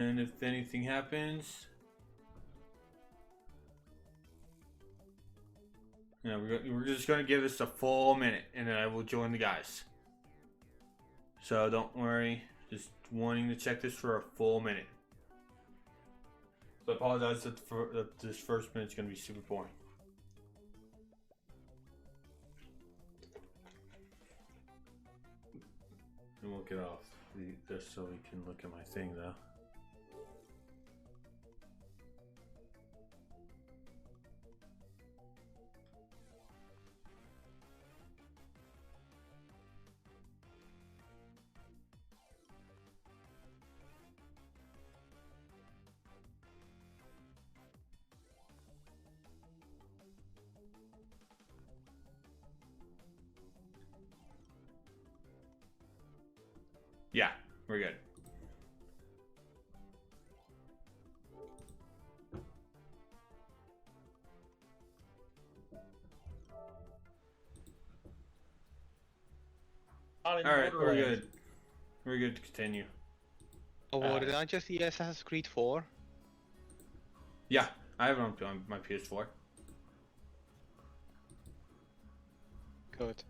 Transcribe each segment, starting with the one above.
And if anything happens, you know, we're just gonna give this a full minute, and then I will join the guys. So don't worry, just wanting to check this for a full minute. So I apologize that this first minute's gonna be super boring. And we'll get off just so we can look at my thing though. Yeah, we're good. Alright, we're good. We're good to continue. Oh, did I just see Assassin's Creed 4? Yeah, I have it on my PS4. Good.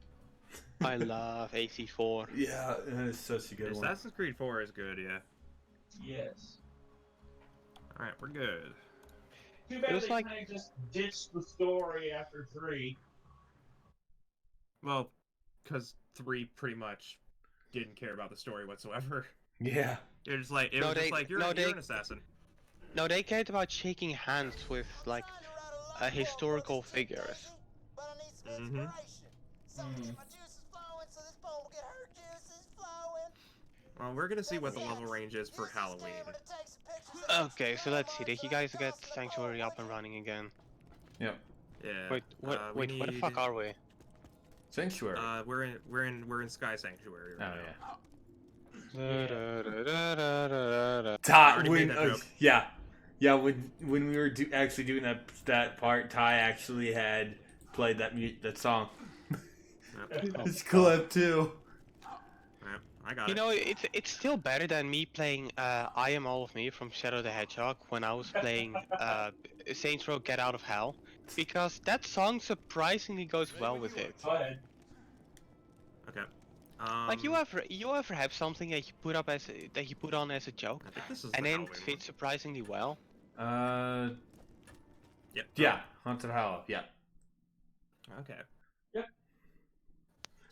I love AC4. Yeah, it's such a good one. Assassin's Creed 4 is good, yeah. Yes. Alright, we're good. Too bad It was they like- kind of just ditched the story after 3. Well, because 3 pretty much didn't care about the story whatsoever. Yeah. You're just like, No, you're an assassin. No, they cared about shaking hands with, like, historical figures. Mm-hmm. Well, we're gonna see what the level range is for Halloween. Okay, so let's see. Did you guys get Sanctuary up and running again? Yep. Yeah. Wait, what? Wait, where the fuck are we? Sanctuary. We're in Sky Sanctuary right now. Ty, already made that joke. yeah, when we were actually doing that part, Ty actually had played that song. Yep. It's clip too. Yep, I got You it. know, it's still better than me playing I Am All of Me from Shadow the Hedgehog when I was playing Saints Row Get Out of Hell, because that song surprisingly goes well with it. Go ahead. Okay. Like you ever have something that you put up that you put on as a joke, I think this is and the then Halloween it fits surprisingly well. one. Yep. Yeah, Haunted Hollow. Yeah. Okay. Yep.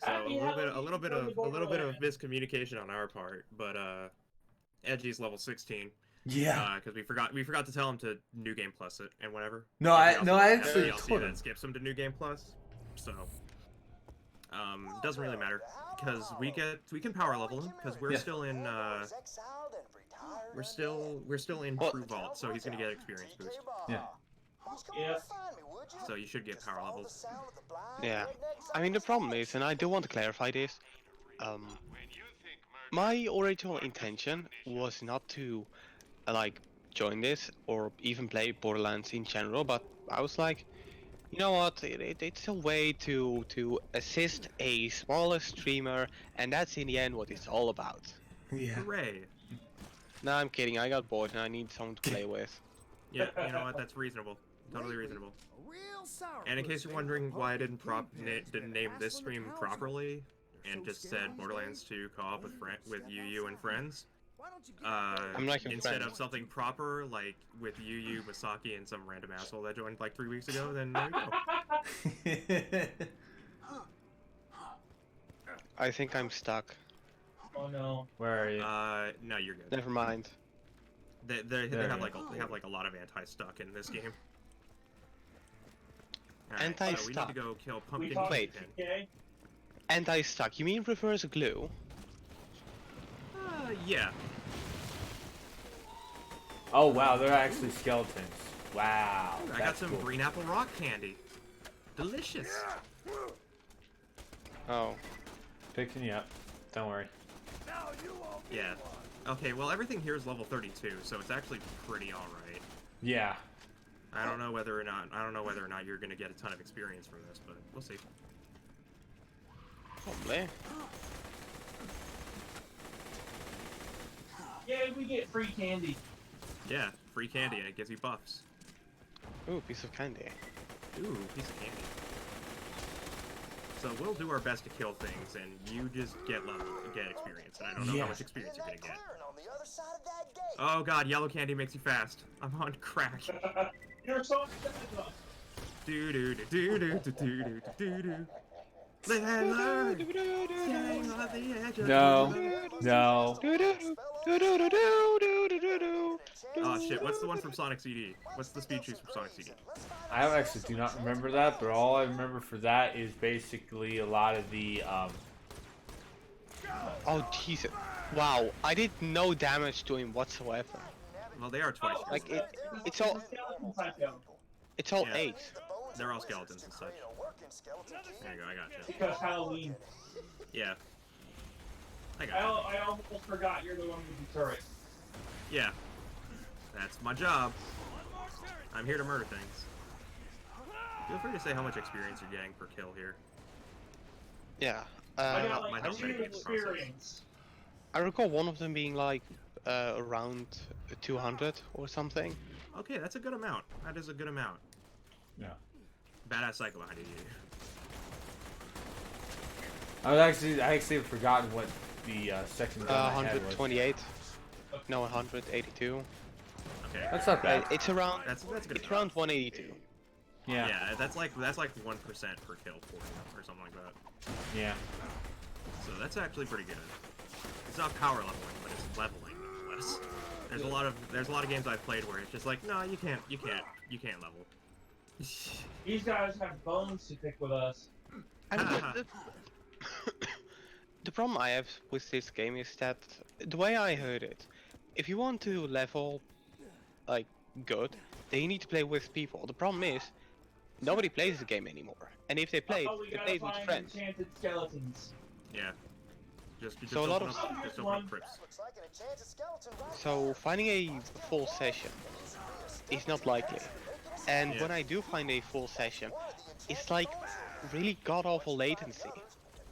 So Happy a little bit of Borderlands. miscommunication on our part, but Edgy's level 16. Yeah. Because we forgot to tell him to New Game Plus it and whatever. No, I And we also have actually DLC told him. that skips him to New Game Plus. So doesn't really matter because we can power level him because we're Yeah. still in we're still in True Vault, so he's gonna get experience boost. Yeah. Yes. So you should get power levels. Yeah, I mean the problem is, and I do want to clarify this, my original intention was not to like join this or even play Borderlands in general, but I was like, you know what, it's a way to assist a smaller streamer, and that's in the end what it's all about. Yeah. Hooray! No, I'm kidding, I got bored and I need someone to play with. Yeah, you know what? That's reasonable. Totally reasonable. And in case you're wondering why I didn't name this stream properly and just said Borderlands 2 co-op with Yu and friends, I'm like your instead friend. of something proper like with Yu, Masaki, and some random asshole that joined like 3 weeks ago, then there you go. I think I'm stuck. Oh no. Where are you? No, you're good. Never mind. They There have you like a lot of anti-stuck in this game. Alright, so we need Anti-stuck? to go kill We Pumpkin talked. Wait. Chicken. Okay. Anti-stuck, you mean reverse glue? Yeah. Oh wow, they're actually skeletons. Wow. I got that's some cool. green apple rock candy. Delicious. Oh. Picking you up. Don't worry. Yeah. Okay, well everything here is level 32, so it's actually pretty alright. Yeah. I don't know whether or not you're gonna get a ton of experience from this, but we'll see. Probably. Yeah, we get free candy. Yeah, free candy and it gives you buffs. Ooh, piece of candy. Ooh, piece of candy. So we'll do our best to kill things, and you just get experience. And I don't know how much experience you're gonna get. Oh god, yellow candy makes you fast. I'm on crack. You're so excited. Do do do do do do do do do. Learn. Standing on the edge of No. the No. Oh shit, what's the one from Sonic CD? What's the speed cheese from Sonic CD? I actually do not remember that, but all I remember for that is basically a lot of the Oh Jesus! Wow, I did no damage to him whatsoever. Well, they are twice. Like it's all Yeah. 8. They're all skeletons and such. There you go, I gotcha. Because Halloween. Yeah. I gotcha. I almost forgot you're the one with the turret. Yeah. That's my job. I'm here to murder things. Feel free to say how much experience you're getting per kill here. Yeah. I got my like health 2 rate gets experience. I recall one of them being like around 200 or something. Okay, that's a good amount. That is a good amount. Yeah. Badass cycle behind you. I actually have forgotten what the second gun I had was. 128. No, 182. Okay. That's not bad. It's around. That's good. It's around 182. Yeah. Yeah, that's like 1% per kill or something like that. Yeah. So that's actually pretty good. It's not power leveling, but it's leveling nonetheless. There's a lot of games I've played where it's just like, no, you can't level. These guys have bones to pick with us. I mean, the problem I have with this game is that the way I heard it, if you want to level like good, then you need to play with people. The problem is nobody plays the game anymore, and if they play it, We they gotta play it with find friends. enchanted skeletons. Yeah. Just So a lot open of- up, just open up crypts. So finding a full session is not likely. And Yeah. when I do find a full session, it's like really god-awful latency.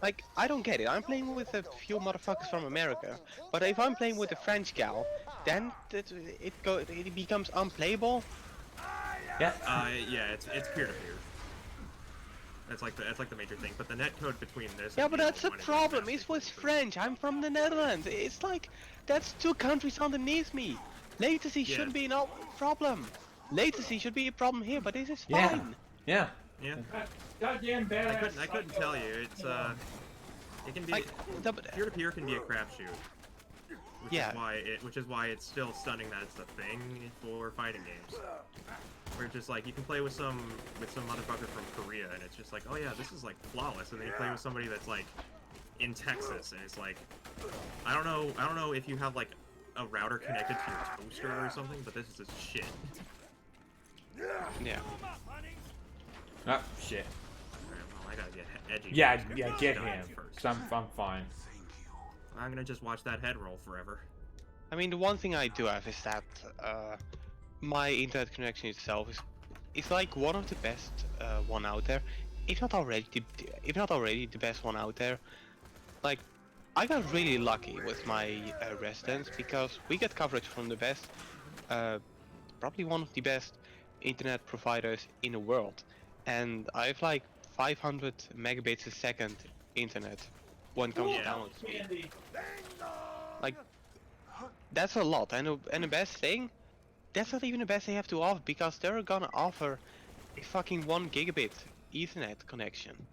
Like, I don't get it. I'm playing with a few motherfuckers from America, but if I'm playing with a French gal, then it becomes unplayable. Yeah. Yeah, it's peer-to-peer. That's like the major thing. But the netcode between this. Yeah, and but the that's the one is problem. fantastic. It's with French. I'm from the Netherlands. It's like that's 2 countries underneath me. Latency Yeah. shouldn't be no problem. Latency should be a problem here, but this is Yeah. fine. Yeah. Yeah. Goddamn badass. I couldn't tell you. It's it can be Like, peer-to-peer can be a crapshoot. Yeah. Which is why it's still stunning that it's a thing for fighting games. Where it's just like you can play with some motherfucker from Korea and it's just like, oh yeah, this is like flawless, and then you play with somebody that's like in Texas and it's like, I don't know if you have like a router connected to your toaster or something, but this is just shit. Yeah. Ah, shit. Alright, well, I gotta get edgy. Yeah, first. yeah, Gotta get die him. first. 'Cause I'm fine. I'm gonna just watch that head roll forever. I mean, the one thing I do have is that my internet connection itself is like one of the best one out there, if not already the best one out there. Like, I got really lucky with my residence because we get coverage from the best, probably one of the best internet providers in the world, and I have like 500 megabits a second internet when it comes to Yeah. download speed. Candy. Like, that's a lot, and the best thing, that's not even the best they have to offer, because they're gonna offer a fucking 1 gigabit Ethernet connection.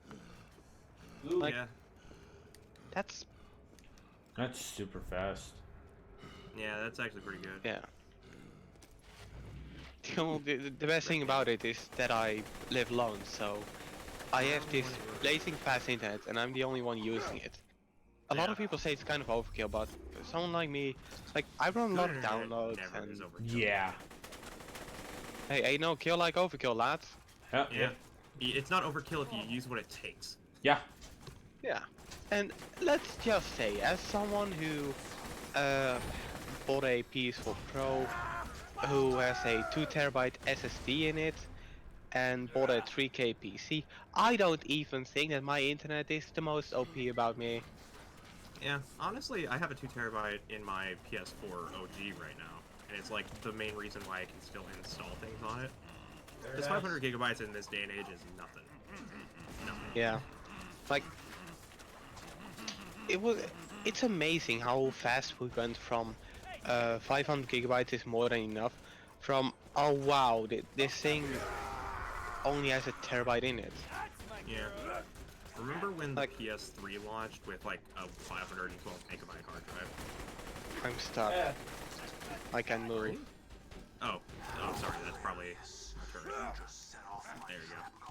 Ooh, Like- Yeah. That's, That's super fast. Yeah, that's actually pretty good. yeah. The best thing about it is that I live alone, so I have this blazing fast internet, and I'm the only one using it. A lot of Yeah. people say it's kind of overkill, but someone like me, like, I run a lot of Good internet downloads, never and is overkill. Yeah. hey, no, kill like overkill, lads. Yeah. Yeah. It's not overkill if you use what it takes. Yeah. Yeah, and let's just say, as someone who bought a PS4 Pro, who has a 2 terabyte SSD in it, and bought a 3K PC, I don't even think that my internet is the most OP about me. Yeah, honestly, I have a 2 terabyte in my PS4 OG right now, and it's like the main reason why I can still install things on it. Very Because nice. 500 gigabytes in this day and age is nothing. Nothing. Yeah. Like, it's amazing how fast we went from 500 gigabytes is more than enough, from oh wow, this thing only has a terabyte in it. Yeah. Remember when the Like- PS3 launched with like a 512 megabyte hard drive? I'm stuck. Yeah. I can't move. Oh, sorry, that's probably a turret. There you go.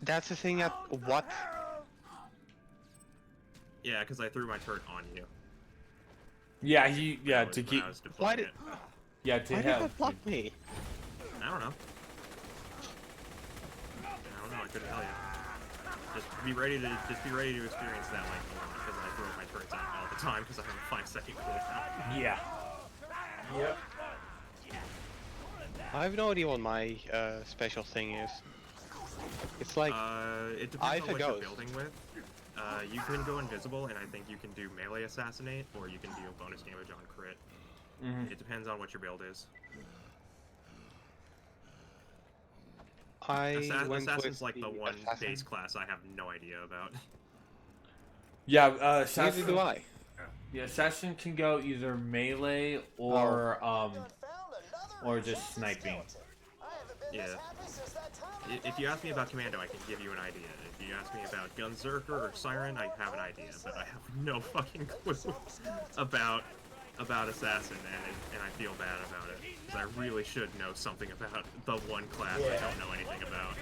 That's the thing that what? Yeah, because I threw my turret on you. Yeah, When yeah, I was- to when keep, I was deploying Why did it. yeah, to why did have. that block me? I don't know. I couldn't tell you. Just be ready to experience that like because I throw my turrets out all the time because I have a 5-second cooldown. Yeah. Yep. I have no idea what my special thing is. It's like It I depends on what you're forgot. building with. You can go invisible, and I think you can do melee assassinate, or you can deal bonus damage on crit. Mhm. It depends on what your build is. I went Assassin's with like the one assassin. base class I have no idea about. Yeah, Neither assassin. do I. Yeah, assassin can go either melee or just sniping. Yeah. If you ask me about Commando, I can give you an idea. If you ask me about Gunzerker or Siren, I have an idea, but I have no fucking clue about Assassin, and I feel bad about it because I really should know something about the one class I don't know anything about.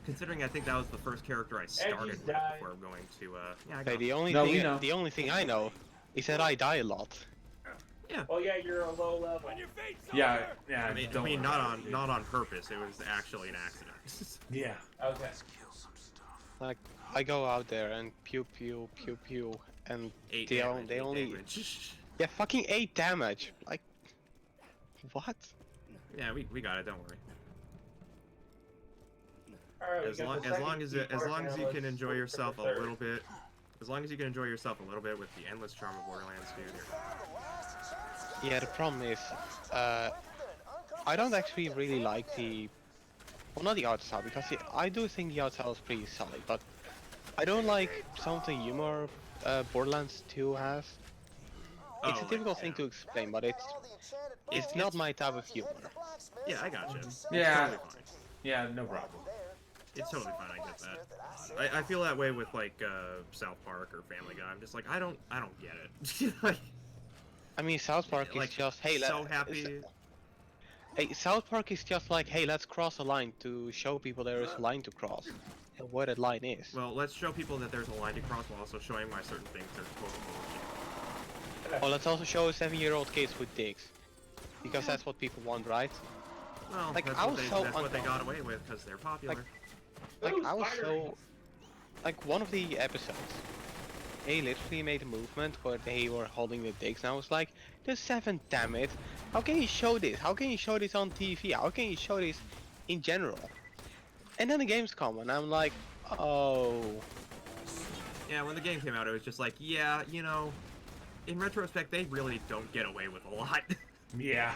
Considering I think that was the first character I started with died. before going to yeah. I Okay, got the only No, we thing know. the only thing I know is that I die a lot. Oh yeah, you're a low level. Yeah, yeah. I mean, don't worry. not on purpose. It was actually an accident. Yeah. Okay. Like I go out there and pew pew pew pew, and 8 they damage, 8 only damage. yeah fucking 8 damage. Like what? Yeah, we got it. Don't worry. All right. As long as you can enjoy yourself a little bit, as long as you can enjoy yourself a little bit with the endless charm of Borderlands 2. Yeah, the problem is, I don't actually really like the, well, not the art style, because I do think the art style is pretty solid, but I don't like some of the humor Borderlands 2 has. It's a difficult thing to explain, but it's not my type of humor. Yeah, I gotcha. Yeah. It's totally fine. Yeah, no problem. It's totally fine. I get that. I feel that way with like South Park or Family Guy. I'm just like I don't get it. Like, I mean, South Park like, is just, hey, so happy. Hey, South Park is just like, hey, let's cross a line to show people there is a line to cross, and what that line is. Well, let's show people that there's a line to cross while also showing why certain things are total bullshit. Well, let's also show 7-year-old kids with dicks, because that's what people want, right? Well, Like, that's, I what was they, so that's what they got away with because they're popular. Like, Ooh, I was spider so... rings. Like, one of the episodes, they literally made a movement where they were holding the dicks, and I was like, the 7th, damn it! How can you show this? How can you show this on TV? How can you show this in general? And then the games come, and I'm like, oh... Yeah, when the game came out, it was just like, yeah, you know, in retrospect, they really don't get away with a lot. Yeah.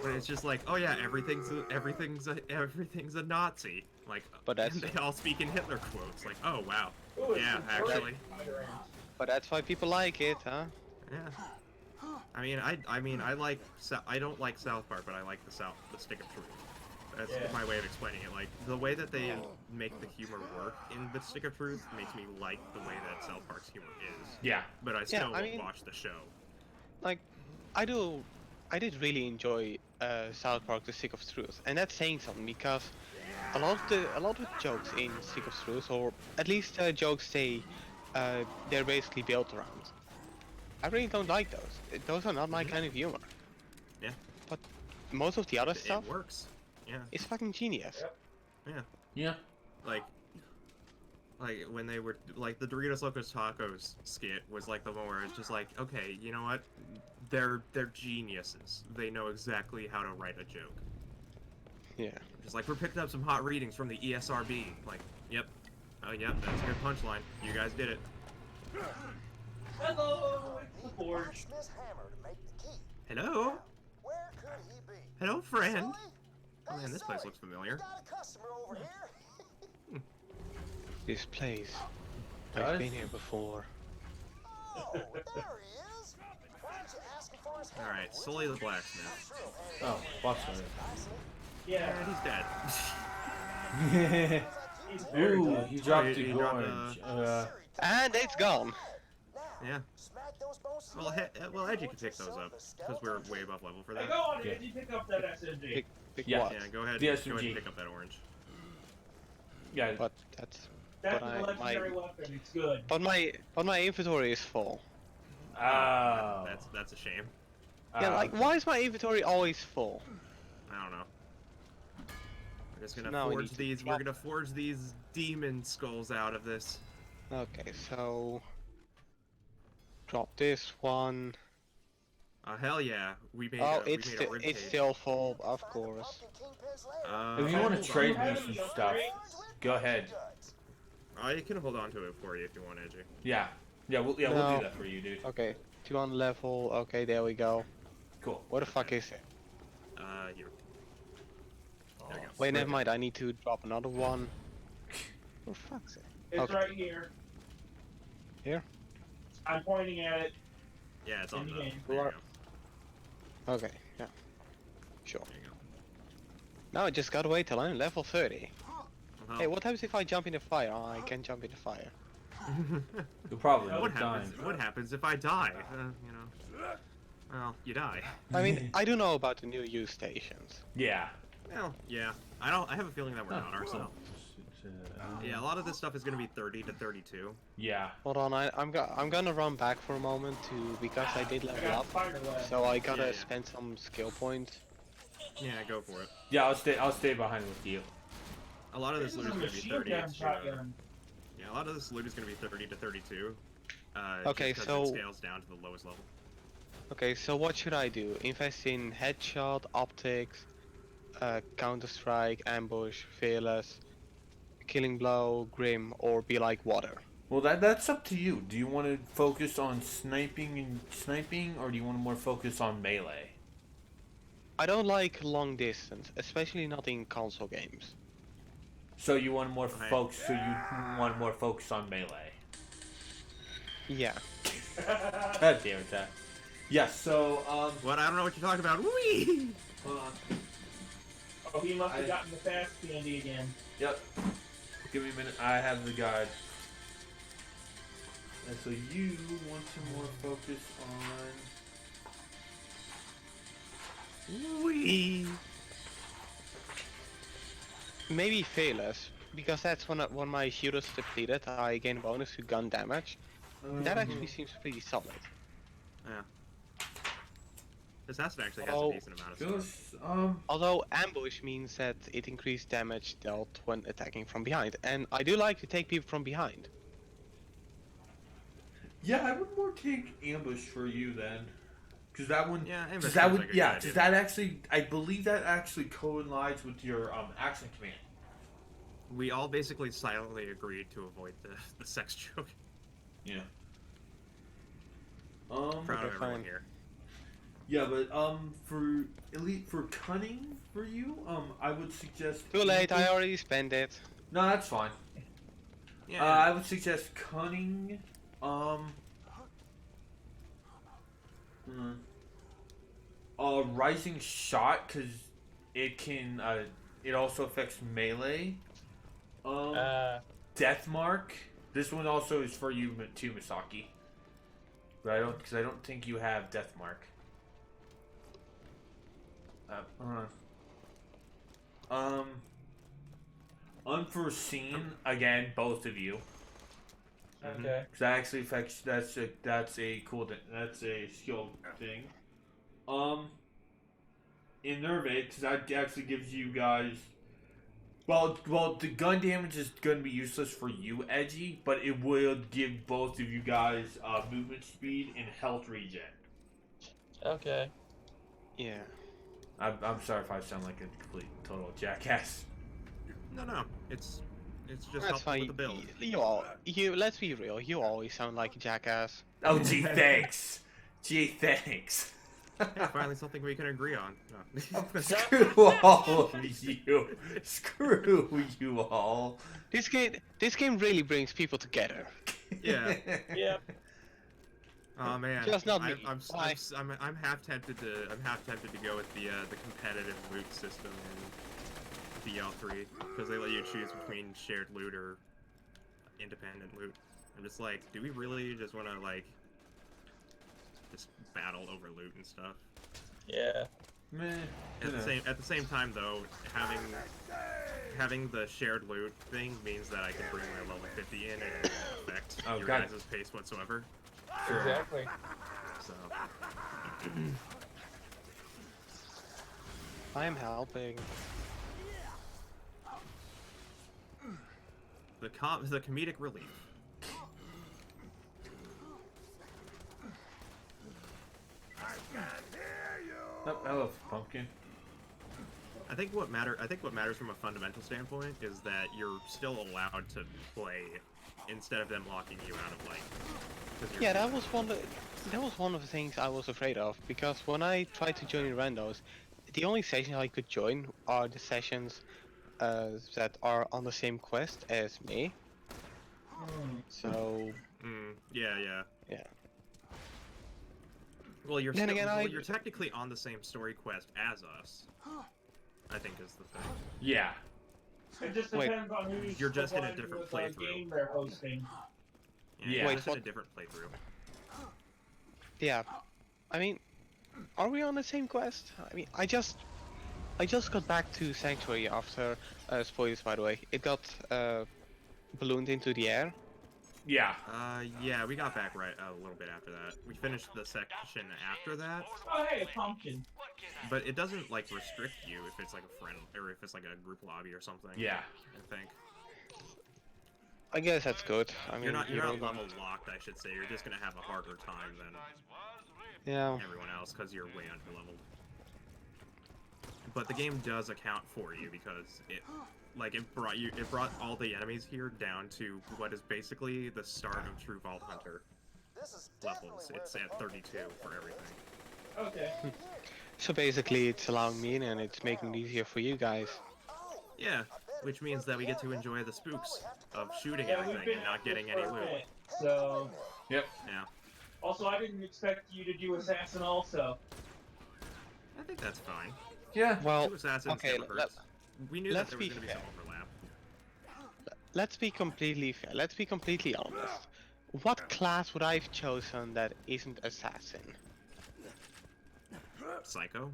But it's just like, oh yeah, everything's a Nazi. Like, But that's- and they all speak in Hitler quotes. Like, oh wow, Ooh, it's yeah, Detroit actually, spider rings. But that's why people like it, huh? yeah. I mean, I don't like South Park, but I like the Stick of Truth. That's Yeah. my way of explaining it. Like, the way that they make the humor work in the Stick of Truth makes me like the way that South Park's humor is. Yeah. But I still I won't mean- watch the show. Like, I did really enjoy South Park: The Stick of Truth, and that's saying something because a lot of the jokes in Stick of Truth, or at least jokes they're basically built around. I really don't like those. Those are not my kind of humor. Yeah. But most of the other stuff It works. Yeah. is fucking genius. Yep. Yeah. Yeah. Like when they were like the Doritos Locos Tacos skit was like the one where it's just like, okay, you know what? They're geniuses. They know exactly how to write a joke. Yeah. Just like we're picking up some hot readings from the ESRB. Like, yep. Oh yep, that's a good punchline. You guys did it. Hello, it's the forge. Hello? Hello, friend. Oh man, this place looks familiar. This place. Guys? I've been here before. Alright, Sully the blacksmith. Oh, blacksmith. Yeah. And he's dead. He's very Ooh, dead. he dropped He the dropped, orange. And it's gone. Yeah. Well, Edgy can pick those up because we're way above level for Hey, that. go on, Yeah. Andy, pick up that SMG. Pick Yeah. what? Yeah, go ahead. The Go ahead SMG. and pick up that orange. Yeah. But that's. That's but a legendary weapon. It's good. But my inventory is full. Oh. That's a shame. Yeah, like why is my inventory always full? I don't know. We're just gonna Now we forge need to these. We're drop- gonna forge these demon skulls out of this. Okay, so drop this one. Hell yeah, we made. Oh, we it's made a rib it's cage. still full, of course. If you want to hold trade on. me some stuff, go ahead. I can hold on to it for you if you want, Edgy. Yeah. We'll do No. that for you, dude. Okay, 2 on level. Okay, there we go. Cool. Where the fuck is it? Here. There you go. Wait, never mind. I need to drop another one. For fuck's sake. It's Okay. right here. Here? I'm pointing at it. Yeah, it's on In the. the game. There you go. Okay, yeah. Sure. There you go. Now I just gotta wait till I'm level 30. Well, Hey, what happens if I jump in the fire? Oh, I can jump in the fire. You'll probably What what end up happens? dying. What happens if I die? You know. Well, you die. I mean, I do know about the new use stations. Yeah. Well, yeah. I have a feeling that we're not ourselves. Yeah, a lot of this stuff is gonna be 30 to 32. Yeah. Hold on, I'm gonna run back for a moment to because I did I level got up, fire left. so I gotta Yeah. spend some skill points. Yeah, go for it. Yeah, I'll stay behind with you. A lot of This this is loot a is gonna be machine 30 gun to, shotgun. yeah, a lot of this loot is gonna be 30 to 32. Okay, just 'cause so- it scales down to the lowest level. Okay, so what should I do? Invest in headshot, optics, Counter Strike, ambush, fearless, killing blow, grim, or be like water? Well, that's up to you. Do you want to focus on sniping, or do you want to more focus on melee? I don't like long distance, especially not in console games. So you want more Right. focus. So you want more focus on melee. Yeah. God damn it, that. Yes. So What? I don't know what you're talking about. Whee! hold on. Oh, he must have I- gotten the fast candy again. Yep. Give me a minute. I have the guide. And so you want to more focus on. Whee! Maybe fearless, because that's when my shield is depleted, I gain a bonus to gun damage. That actually seems pretty solid. Yeah. This acid actually has Oh. a decent amount of stuff. Just Although ambush means that it increases damage dealt when attacking from behind, and I do like to take people from behind. Yeah, I would more take ambush for you then, because that one. Yeah, ambush Because that seems would. like a good Yeah, idea. because that actually. I believe that actually coincides with your action command. We all basically silently agreed to avoid the sex joke. Yeah. Proud of Okay, everyone fine. here. Yeah, but for elite for cunning for you, I would suggest. Too late, I already spent it. No, that's fine. Yeah. I would suggest cunning. Rising shot because it can. It also affects melee. Death mark. This one also is for you too, Misaki. But I don't think you have death mark. Unforeseen again, both of you. Okay. Because that actually affects. That's a cool. That's a skill thing. Innervate, because that actually gives you guys. Well, the gun damage is going to be useless for you, Edgy, but it will give both of you guys movement speed and health regen. Okay. Yeah. I'm sorry if I sound like a complete total jackass. No, it's It's just That's helpful fine. with the build. Let's be real. You always sound like a jackass. Oh, gee, thanks. Gee, thanks. Hey, finally something we can agree on. No. Screw all of you. Screw you all. This game really brings people together. Yeah. Yep. Oh man, Just not me. Why? I'm half tempted to go with the competitive loot system in DL3 because they let you choose between shared loot or independent loot. I'm just like, do we really just want to like just battle over loot and stuff? Yeah. Meh. At the same time though, having the shared loot thing means that I can bring my level 50 in and it won't affect your God. guys' pace whatsoever. Sure. Exactly. So I'm helping. the comedic relief. Oh, hello, pumpkin. I think what matters from a fundamental standpoint is that you're still allowed to play instead of them locking you out of like. 'Cause you're Yeah, that was one of the things I was afraid of, because when I tried to join randos, the only sessions I could join are the sessions that are on the same quest as me. So Yeah. yeah. Well, you're Then again, you're technically on the same story quest as us. I think is the thing. Yeah. It just Wait. depends on who's You're just in a supplying different with the playthrough. game they're hosting. Yeah, Yeah. you're Wait, just in a what? different playthrough. Yeah. I mean, are we on the same quest? I mean, I just got back to Sanctuary after spoilers, by the way. It got ballooned into the air. Yeah. Yeah, we got back right a little bit after that. We finished the section after that, Oh, hey, a pumpkin. but it doesn't like restrict you if it's like a friend or if it's like a group lobby or something. Yeah. I think I guess that's good. I mean, you're not you don't- level locked. I should say you're just gonna have a harder time than Yeah. everyone else because you're way under leveled. But the game does account for you because it brought all the enemies here down to what is basically the start of True Vault Hunter levels. It's at 32 for everything. Okay. So basically, it's allowing me in, and it's making it easier for you guys. Yeah, which means that we get to enjoy the spooks of shooting Yeah, we've everything been and not at this getting for any a loot. bit, so... Yep. Yeah, Also, I didn't expect you to do Assassin also. I think that's fine. Yeah. Well, Two assassins okay, never hurts. We knew that let's there was be going to be fair. some overlap. Let's be completely fair. Let's be completely honest. What class would I have chosen that isn't assassin? Psycho?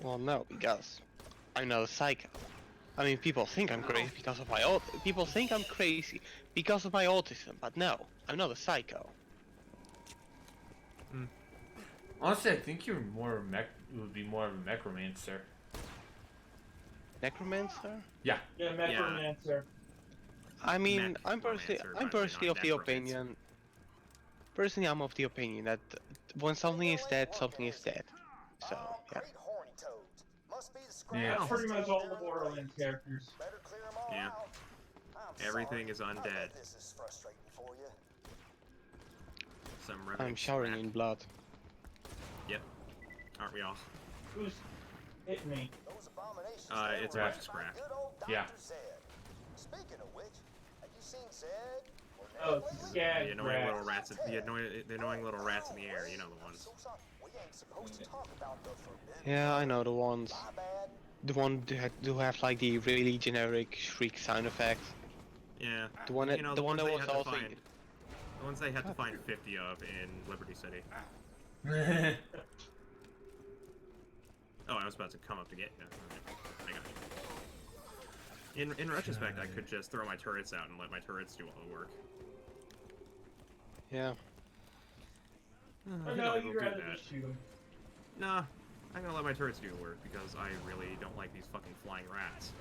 Well, no, because I'm not a psycho. I mean, people think I'm crazy because of my people think I'm crazy because of my autism, but no, I'm not a psycho. Honestly, I think you're more would be more of a necromancer. Necromancer? Yeah. Yeah, Necromancer. I mean, Mech I'm personally, romancer, by the way, personally not of the necromancer. opinion. Personally, I'm of the opinion that when something is dead, something is dead. So yeah. Yeah. That's pretty much all the Borderlands characters. Yeah. Everything is undead. Some I'm revenant showering scrap. in blood. Yep. Aren't we all? Who's hitting me? It's a Right. bunch of scrap. Yeah. Oh, it's a skag The annoying rat. little rats. The annoying little rats in the air. You know the ones. Yeah, I know the ones. The one who have like the really generic shriek sound effect. Yeah. The one that, You know, the one ones that they was had to also. find. The ones they had to find 50 of in Liberty City. Oh, I was about to come up to get you. Okay. I got you. In retrospect, I could just throw my turrets out and let my turrets do all the work. Yeah. Or I no, think I'll you'd do rather that. just shoot him. Nah, I'm gonna let my turrets do the work because I really don't like these fucking flying rats.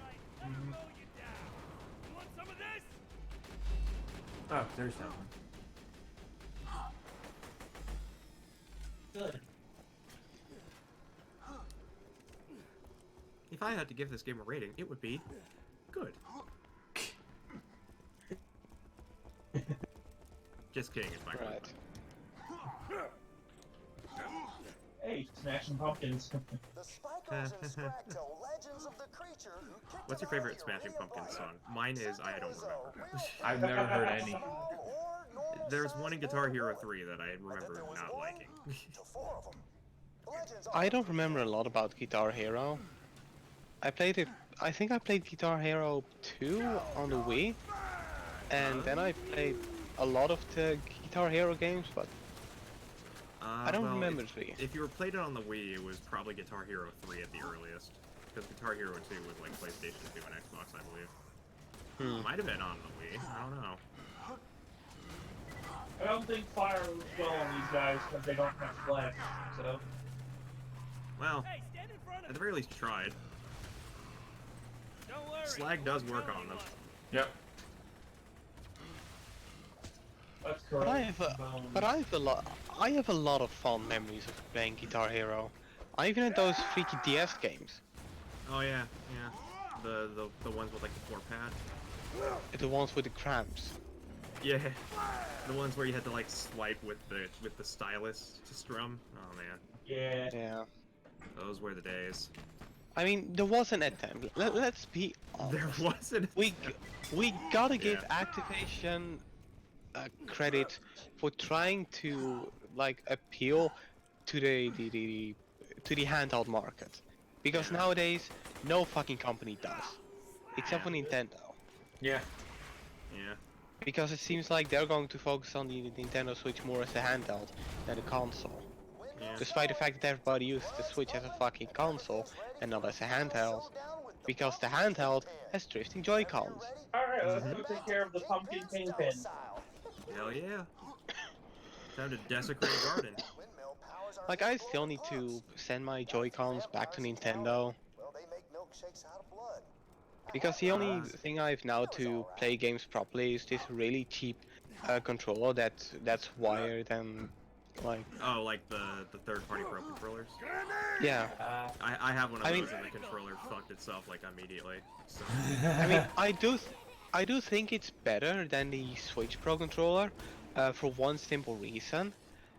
Oh, there's that one. Good. If I had to give this game a rating, it would be Good. Just kidding, it's my Right. Hey, Smashing Pumpkins. What's your favorite Smashing Pumpkins song? Mine is I Don't Remember. I've never heard any. There's one in Guitar Hero 3 that I remember not liking. I don't remember a lot about Guitar Hero. I played it. I think I played Guitar Hero 2 on the Wii, and then I played a lot of the Guitar Hero games, but I don't Well, remember 3. If you were played it on the Wii, it was probably Guitar Hero 3 at the earliest. Because Guitar Hero 2 was like PlayStation 2 and Xbox, I believe. Might have been on the Wii, I don't know. I don't think fire was well on these guys because they don't have flash, so... Well, at the very least tried. Slag does work on them. Yep. That's But correct. I have a lot of fond memories of playing Guitar Hero. I even had those freaky DS games. Oh yeah, yeah. The ones with like the 4-pad. The ones with the cramps. Yeah. The ones where you had to like swipe with the stylus to strum. Oh man. Yeah. Yeah. Those were the days. I mean, there was an attempt. Let's be honest. There wasn't. We gotta give Activation credit for trying to like appeal to the handheld market, because nowadays no fucking company does, except for Nintendo. Yeah. Yeah. Because it seems like they're going to focus on the Nintendo Switch more as a handheld than a console. Yeah. Despite the fact that everybody uses the Switch as a fucking console and not as a handheld. Because the handheld has drifting Joy-Cons. Alright, let's go take care of the pumpkin kingpin. Hell yeah. Time to desecrate a garden. Like, I still need to send my Joy-Cons back to Nintendo. Because the only thing I have now to play games properly is this really cheap controller that's wired and like... Oh, like the third-party Pro controllers? Yeah. I have one of I those mean- and the controller fucked itself like immediately. So. I mean, I do think it's better than the Switch Pro controller, for one simple reason,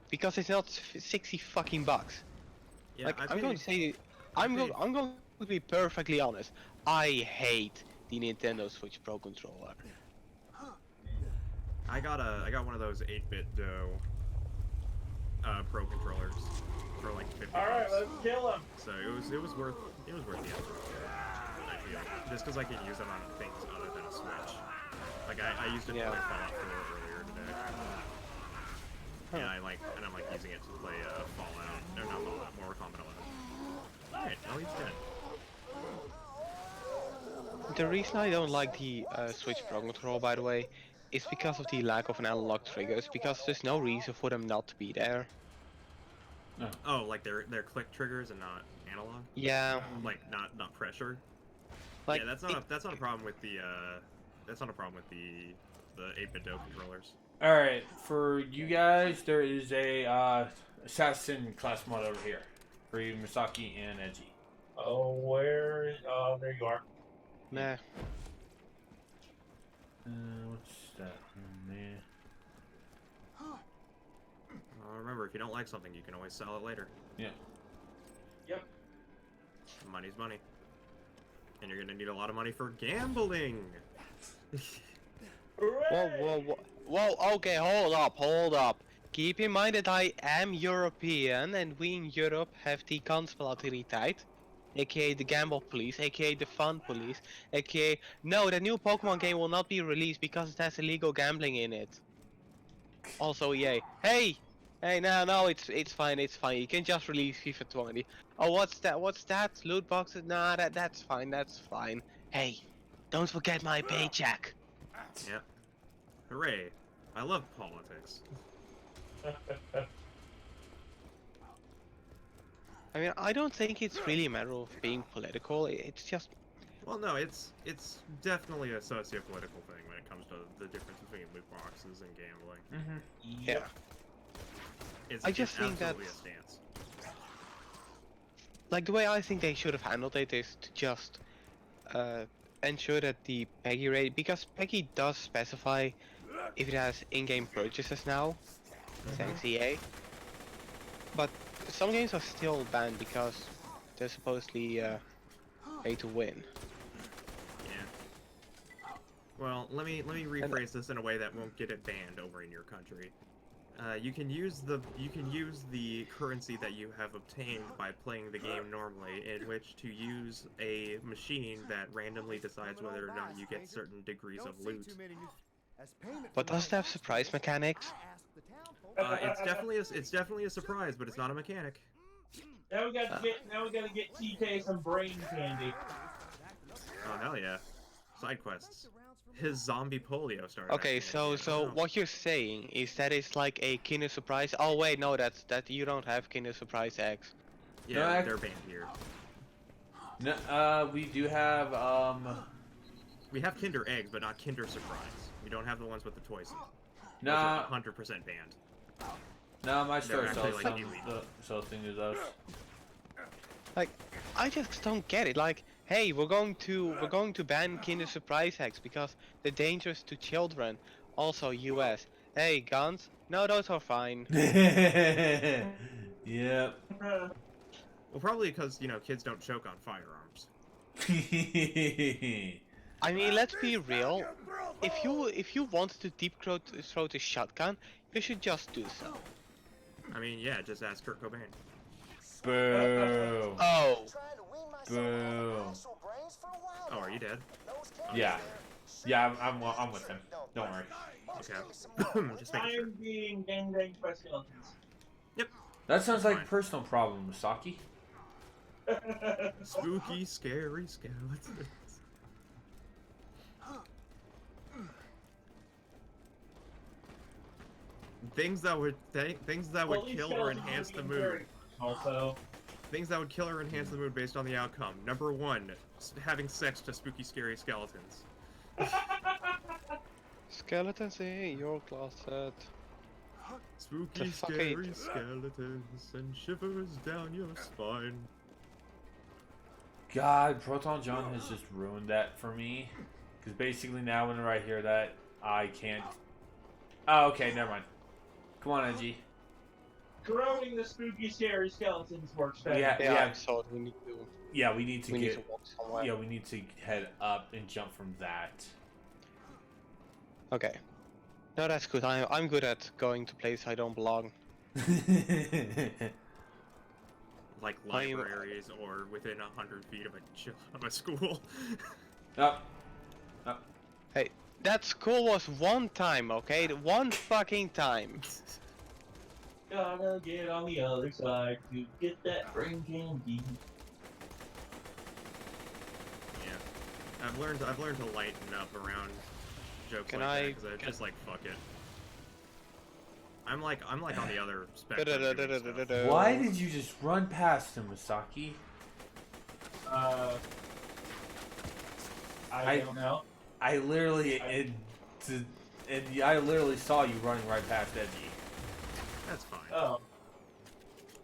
because it's not 60 fucking bucks. Yeah, Like, I I'm going to say, I'm going to be perfectly honest. I hate the Nintendo Switch Pro controller. I got one of those 8-bit Doe Pro controllers for like 50 Alright, bucks. let's kill him. So it was worth the effort. I feel, just because I can use them on things other than a Switch. Like I used it to play Fallout 4 earlier today. And I'm like using it to play Fallout. No, not Fallout. Mortal Kombat 11. Alright, well he's dead. The reason I don't like the Switch Pro controller, by the way, is because of the lack of an analog triggers. Because there's no reason for them not to be there. Oh, like they're click triggers and not analog? Yeah. Like not pressure. Like, Yeah, that's not a problem with the 8-bit Doe controllers. Alright, for you guys, there is a assassin class mod over here. For you, Misaki and Edgy. Oh, where? Oh, there you are. Meh. What's that one there? Remember, if you don't like something, you can always sell it later. Yeah. Yep. Money's money. And you're gonna need a lot of money for gambling! Whoa, okay, hold up. Keep in mind that I am European, and we in Europe have the Kansspelautoriteit, aka the Gamble Police, aka the Fun Police, aka... No, the new Pokemon game will not be released because it has illegal gambling in it. Also, yay. Hey, no, it's fine, you can just release FIFA 20. Oh, what's that? Loot boxes? Nah, that's fine. Hey, don't forget my paycheck. Yep. Hooray. I love politics. I mean, I don't think it's really a matter of being political, it's just... Well, no, it's definitely a socio-political thing when it comes to the difference between loot boxes and gambling. Mm-hmm. Yeah. I just it's think absolutely that- a stance. Like, the way I think they should have handled it is to just ensure that the Peggy rate, because Peggy does specify if it has in-game purchases now, thanks EA. But some games are still banned because they're supposedly pay to win. Yeah. Well, let me rephrase this in a way that won't get it banned over in your country. You can use the currency that you have obtained by playing the game normally, in which to use a machine that randomly decides whether or not you get certain degrees of loot. But does it have surprise mechanics? It's definitely a surprise, but it's not a mechanic. Now we gotta get TK some brain candy. Oh hell yeah! Side quests. His zombie polio started. Okay, acting so again. what you're saying is that it's like a Kinder Surprise. Oh wait, no, that you don't have Kinder Surprise eggs. Yeah, they're banned here. No, we do have We have Kinder eggs, but not Kinder Surprise. We don't have the ones with the toys. Nah. 100% banned. No, my store They're sells actually, some like, illegal. sells things to those. Like, I just don't get it. Like, hey, we're going to ban Kinder Surprise eggs because they're dangerous to children. Also, US. Hey, guns? No, those are fine. Yep. Well, probably because, you know, kids don't choke on firearms. I mean, let's be real. If you want to deep throat a shotgun, you should just do so. I mean, yeah, just ask Kurt Cobain. Boo. Oh. Boo. Oh, are you dead? Yeah. Yeah, I'm with him. Don't worry. Okay. Just making sure. I'm being gang by skeletons. That sounds like a Fine. personal problem, Misaki. Spooky, scary skeletons. Things that would kill or enhance the mood. Also, Things that would kill or enhance the mood based on the outcome. Number 1, having sex to spooky, scary skeletons. Skeletons in your closet. Spooky, The fuck scary ain't- skeletons and shivers down your spine. God, Proton John has just ruined that for me. Because basically now whenever I hear that, I can't... Oh, okay, never mind. Come on, Edgy. corroding the spooky, scary skeletons works better. Yeah, so we need to We need to we get... need to walk somewhere. Yeah, we need to head up and jump from that. Okay. No, that's good. I'm good at going to places I don't belong. Like libraries or within 100 feet of a school. Up. Hey, that school was one time, okay? One fucking time. Gotta get on the other side to get that brain candy. Yeah. I've learned to lighten up around jokes Can like I- that, because I just like fuck it. I'm like on the other spectrum. doing stuff. Why did you just run past him, Misaki? I don't know. I literally... I literally saw you running right past Edgy. That's fine. Oh.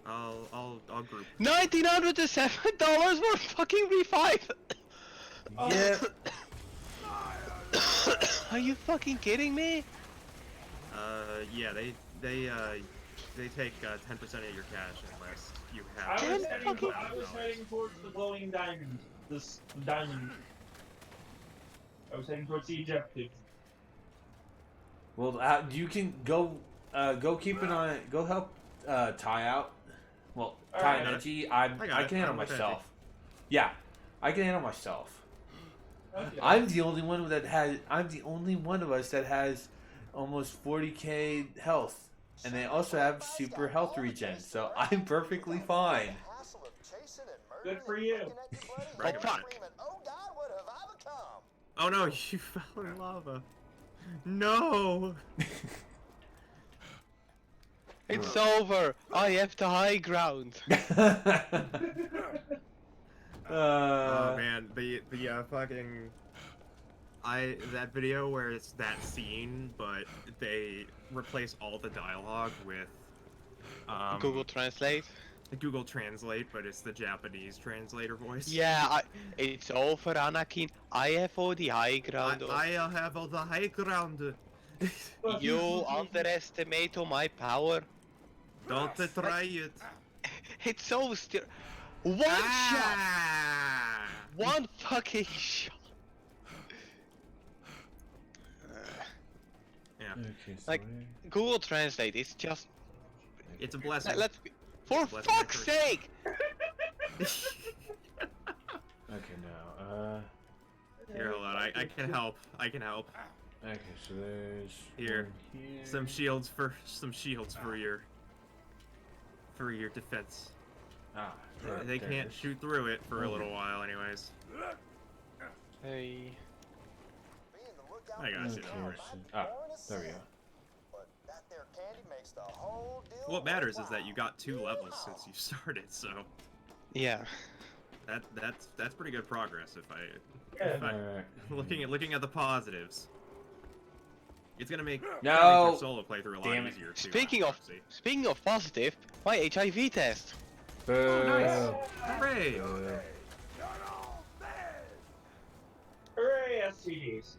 I'll group. $1,907 for fucking V5. Yeah. Are you fucking kidding me? Yeah, they take 10% of your cash unless you I have. was heading towards the glowing diamond. The diamond. I was heading towards the objective. Well, you can go keep an eye. Go help Ty out. Well, Ty and Alright. Edgy, I I got can it. handle I'm with myself. Yeah, I can handle myself. Okay. I'm the only one that has. I'm the only one of us that has almost 40k health, and they also have super health regen, so I'm perfectly fine. Good for you. Brag Oh, about fuck. it. Oh no, you fell in lava. No. It's over. I have the high ground. Oh man, the fucking that video where it's that scene, but they replace all the dialogue with Google Translate. Google Translate, but it's the Japanese translator voice. Yeah, it's over, Anakin. I have all the high ground. I have all the high ground. You underestimate my power. Don't try it. It's so still. One shot! Ah! One fucking shot! Yeah, Okay, so Like, Google Translate is just. it's a blessing. Let's. For Bless fuck's my sake! okay, now, Here, hold on. I can help. I can help. okay, so there's Here. one here. Some shields for your defense. Ah, They there can't it is. shoot through it for a little while, anyways. Hey. I gotta Okay, shoot over it. ah, there we go. What matters is that you got 2 levels since you started, so Yeah. that's pretty good progress. If I Alright. looking at the positives, it's gonna make No! your solo playthrough a lot Damn it. easier too. Speaking of positive, my HIV test. Boo. Oh, nice! Hooray! Boo. Hooray, STDs.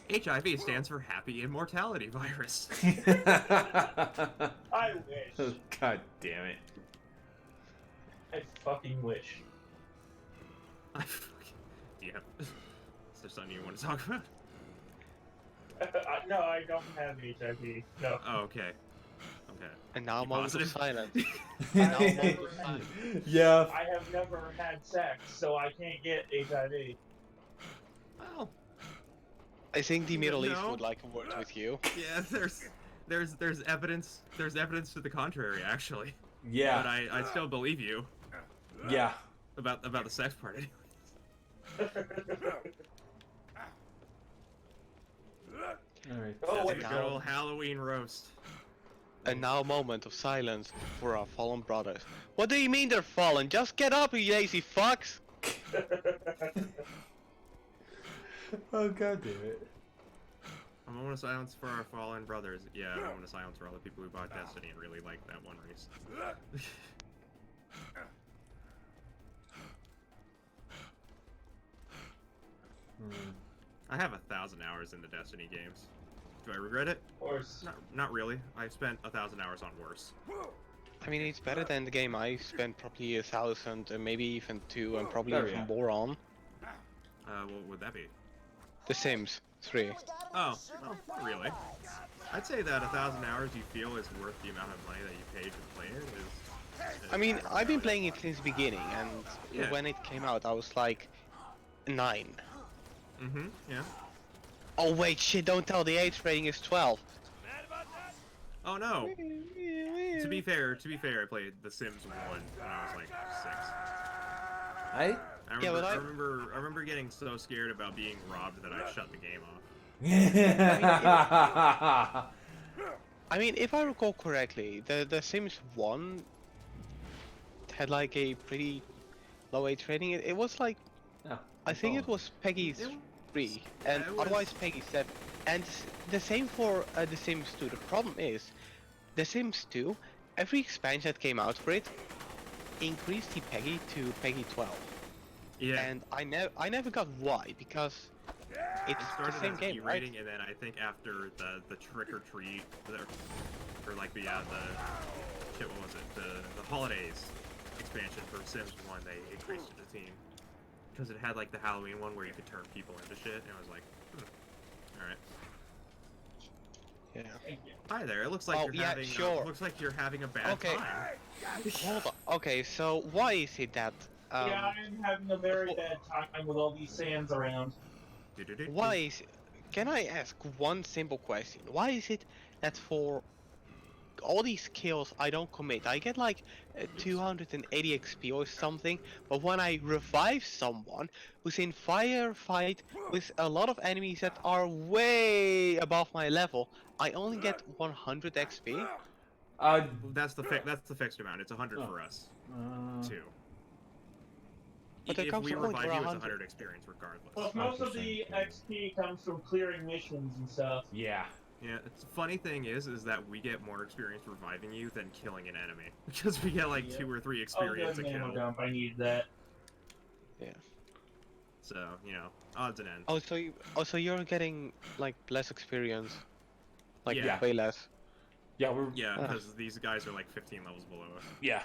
HIV stands for Happy Immortality Virus. I wish. God damn it. I fucking wish. Yeah. Is there something you want to talk about? No, I don't have HIV. No. Oh, okay. Okay. And now You I'm on positive? silent. I Now I'm have, on silent. Yeah. I have never had sex, so I can't get HIV. Well, I think the Middle East No. would like a word with you. yeah. There's evidence. There's evidence to the contrary, actually. But Yeah. I still believe you Yeah. about the sex part. Alright. Oh, That's wait, a good now- old Halloween roast. And now a moment of silence for our fallen brothers. What do you mean they're fallen? Just get up, you lazy fucks! Oh, god damn it. A moment of silence for our fallen brothers. Yeah, a moment of silence for all the people who bought Destiny and really liked that one race. I have 1,000 hours in the Destiny games. Do I regret it? Of course. Not really. I've spent 1,000 hours on worse. I mean, it's better than the game I spent probably 1,000, maybe even 2, and probably There we even go. more on. What would that be? The Sims 3. Oh, no, not really. I'd say that 1,000 hours you feel is worth the amount of money that you paid to play it. I mean, I've been playing it since the beginning, and Yeah. when it came out, I was like 9. Mm-hmm, yeah. Oh wait, shit! Don't tell. The age rating is 12. Oh no! To be fair, I played The Sims 1 when I was like 6. I? Yeah, but I remember getting so scared about being robbed that I shut the game off. I mean, if I recall correctly, the Sims 1 had like a pretty low age rating. It was like, No, I think it follow. was Peggy 3, and it was- otherwise Peggy 7. And the same for The Sims 2. The problem is, The Sims 2, every expansion that came out for it increased the Peggy to Peggy 12. Yeah. And I never got why, because it's It the started same as game, E right? rating, and then I think after the trick or treat, or like the shit, what was it? The holidays expansion for Sims 1, they increased it to teen because it had like the Halloween one where you could turn people into shit, and I was like, all right. Yeah. Thank you. Hi there. It looks like Oh, you're yeah, having. sure. Looks like you're having a bad Okay. time. Hold on. Okay, so why is it that Yeah, I'm having a very bad time with all these sands around. why is can I ask one simple question? Why is it that for all these kills I don't commit, I get like 280 XP or something, but when I revive someone who's in firefight with a lot of enemies that are way above my level, I only get 100 XP? That's the fixed amount. It's 100 for us too. But there If comes we a point revive where you, it's 100 100 experience regardless. Plus, most of the 100%. XP comes from clearing missions and stuff. Yeah. Yeah, it's the funny thing is that we get more experience reviving you than killing an enemy. Because we get like 2 or 3 Oh, experience good a ammo kill. dump. I need that. Yeah. So, you know, odds and ends. Oh, so you're getting like less experience, like Yeah. way less. Yeah, we're Yeah, Ah. because these guys are like 15 levels below us. yeah.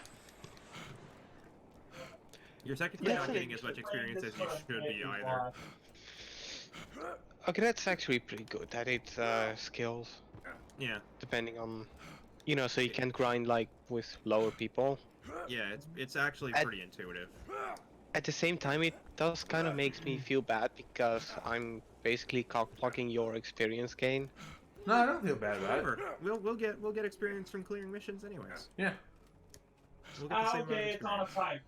You're technically Yeah, not so getting they- as much experience as you should be either. Why? Okay, that's actually pretty good. That it's skills Yeah, depending on, you know, so you can grind like with lower people. yeah, it's actually At- pretty intuitive. At the same time, it does kind of makes me feel bad because I'm basically cock-blocking your experience gain. No, I don't feel bad about it. Whatever. We'll get experience from clearing missions anyways. Yeah. We'll get the same amount of Okay, it's on a experience. pipe.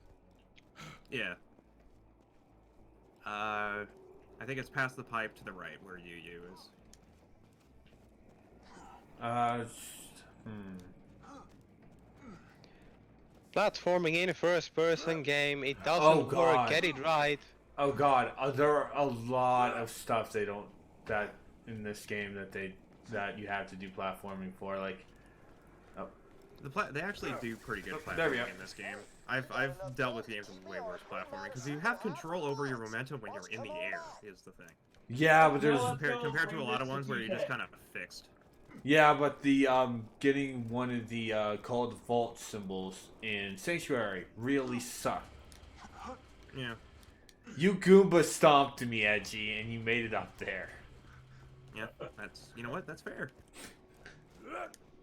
Yeah. I think it's past the pipe to the right where Yu is. Platforming in a first-person game, it doesn't Oh, work. God. Get it right. Oh god, there are a lot of stuff they don't that in this game that you have to do platforming for. Like, They actually do pretty good There we go. platforming in this game. I've dealt with games with way worse platforming because you have control over your momentum when you're in the air. Is the thing. yeah, but there's Well, Compared to a lot of ones where you're just kind of fixed. yeah, but the getting one of the called vault symbols in Sanctuary really sucked. Yeah. You Goomba stomped me, Edgy, and you made it up there. Yeah. That's you know what? That's fair.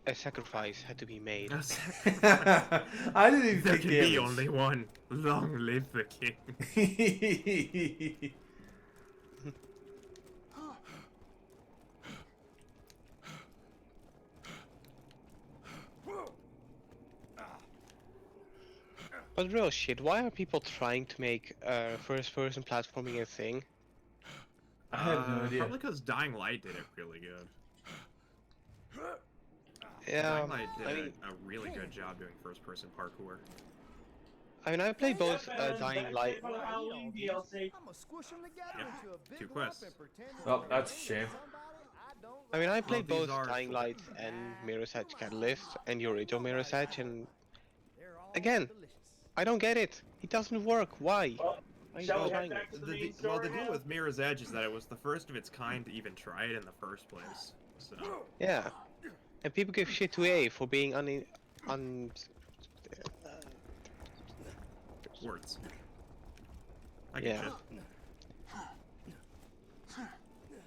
A sacrifice had to be made. I didn't even There think can the be only one. Long live the king. But real shit, why are people trying to make first-person platforming a thing? I have no idea. Probably because Dying Light did it really good. Yeah, Dying Light did I mean, a really good job doing first-person parkour. I played both Yeah, Dying Light. for the Halloween DLC. Two quests. Oh, that's a shame. I mean, I played these both are Dying full- Light and Mirror's Edge Catalyst and the original Mirror's Edge, and again, I don't get it. It doesn't work. Why? Well, Why shall we are you trying head back it? to the main Well, the story deal now? with Mirror's Edge is that it was the first of its kind to even try it in the first place. So, Yeah, and people give shit to EA for being words. I Yeah. get it.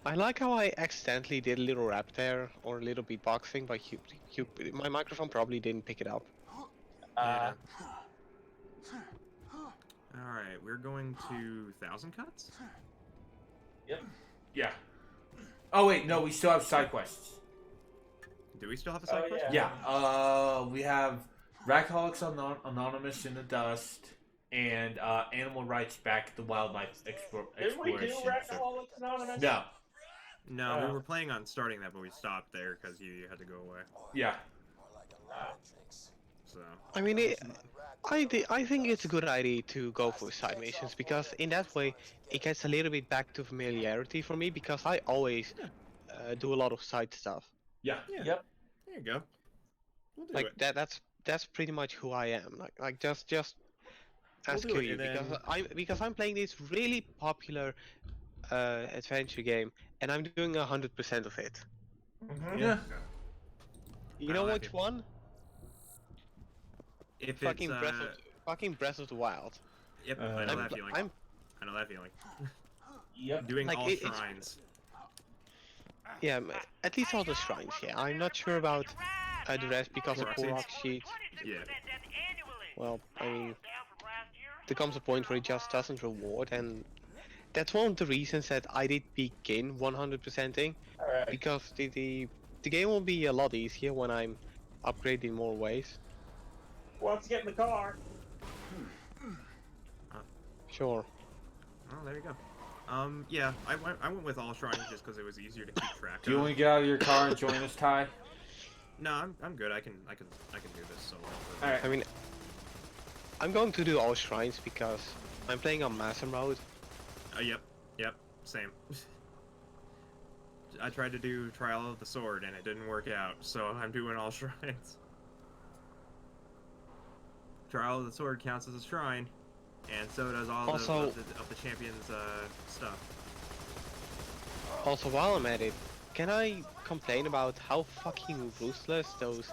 I like how I accidentally did a little rap there, or a little beatboxing, but my microphone probably didn't pick it up. Yeah. Alright, we're going to Thousand Cuts? Yeah. Oh wait, no, we still have side quests. Do we still have a side Oh, quest? Yeah. We have Rackholics Anonymous in the Dust and Animal Rights Back at the Wildlife Didn't we do Exploration. Rackaholics Anonymous? No. No, Oh. we were planning on starting that, but we stopped there because you had to go away. Yeah. So, I mean, I think it's a good idea to go for side missions because in that way it gets a little bit back to familiarity for me because I always do a lot of side stuff. Yeah. yeah. Yep. There you go. We'll do Like it. that's pretty much who I am. Like just We'll ask do it, you and because I'm playing this really popular adventure game and I'm doing 100% of it. Mhm. Yeah. You I know like which it. one? If Fucking it's, fucking Breath of the Wild. Yep, I know I'm- that feeling. I'm I know that feeling. Yep. Doing Like, all it's- shrines. yeah, at least all the shrines. Yeah, I'm not sure about the rest because of Korok Korok sheet. Yeah. Well, I mean, there comes a point where it just doesn't reward, and that's one of the reasons that I did begin 100%ing, Alright. because the game will be a lot easier when I'm upgrading in more ways. Who wants to get in the car? Sure. Oh, there you go. Yeah, I went with all shrines just because it was easier to keep track Do you of. want to get out of your car and join us, Ty? No, I'm good. I can do this solo. Alright. I mean, I'm going to do all shrines because I'm playing on master mode. Yep, same. to do Trial of the Sword and it didn't work out, so I'm doing all shrines. Trial of the Sword counts as a shrine, and so does all Also- of the champion's stuff. Also, while I'm at it, can I complain about how fucking ruthless those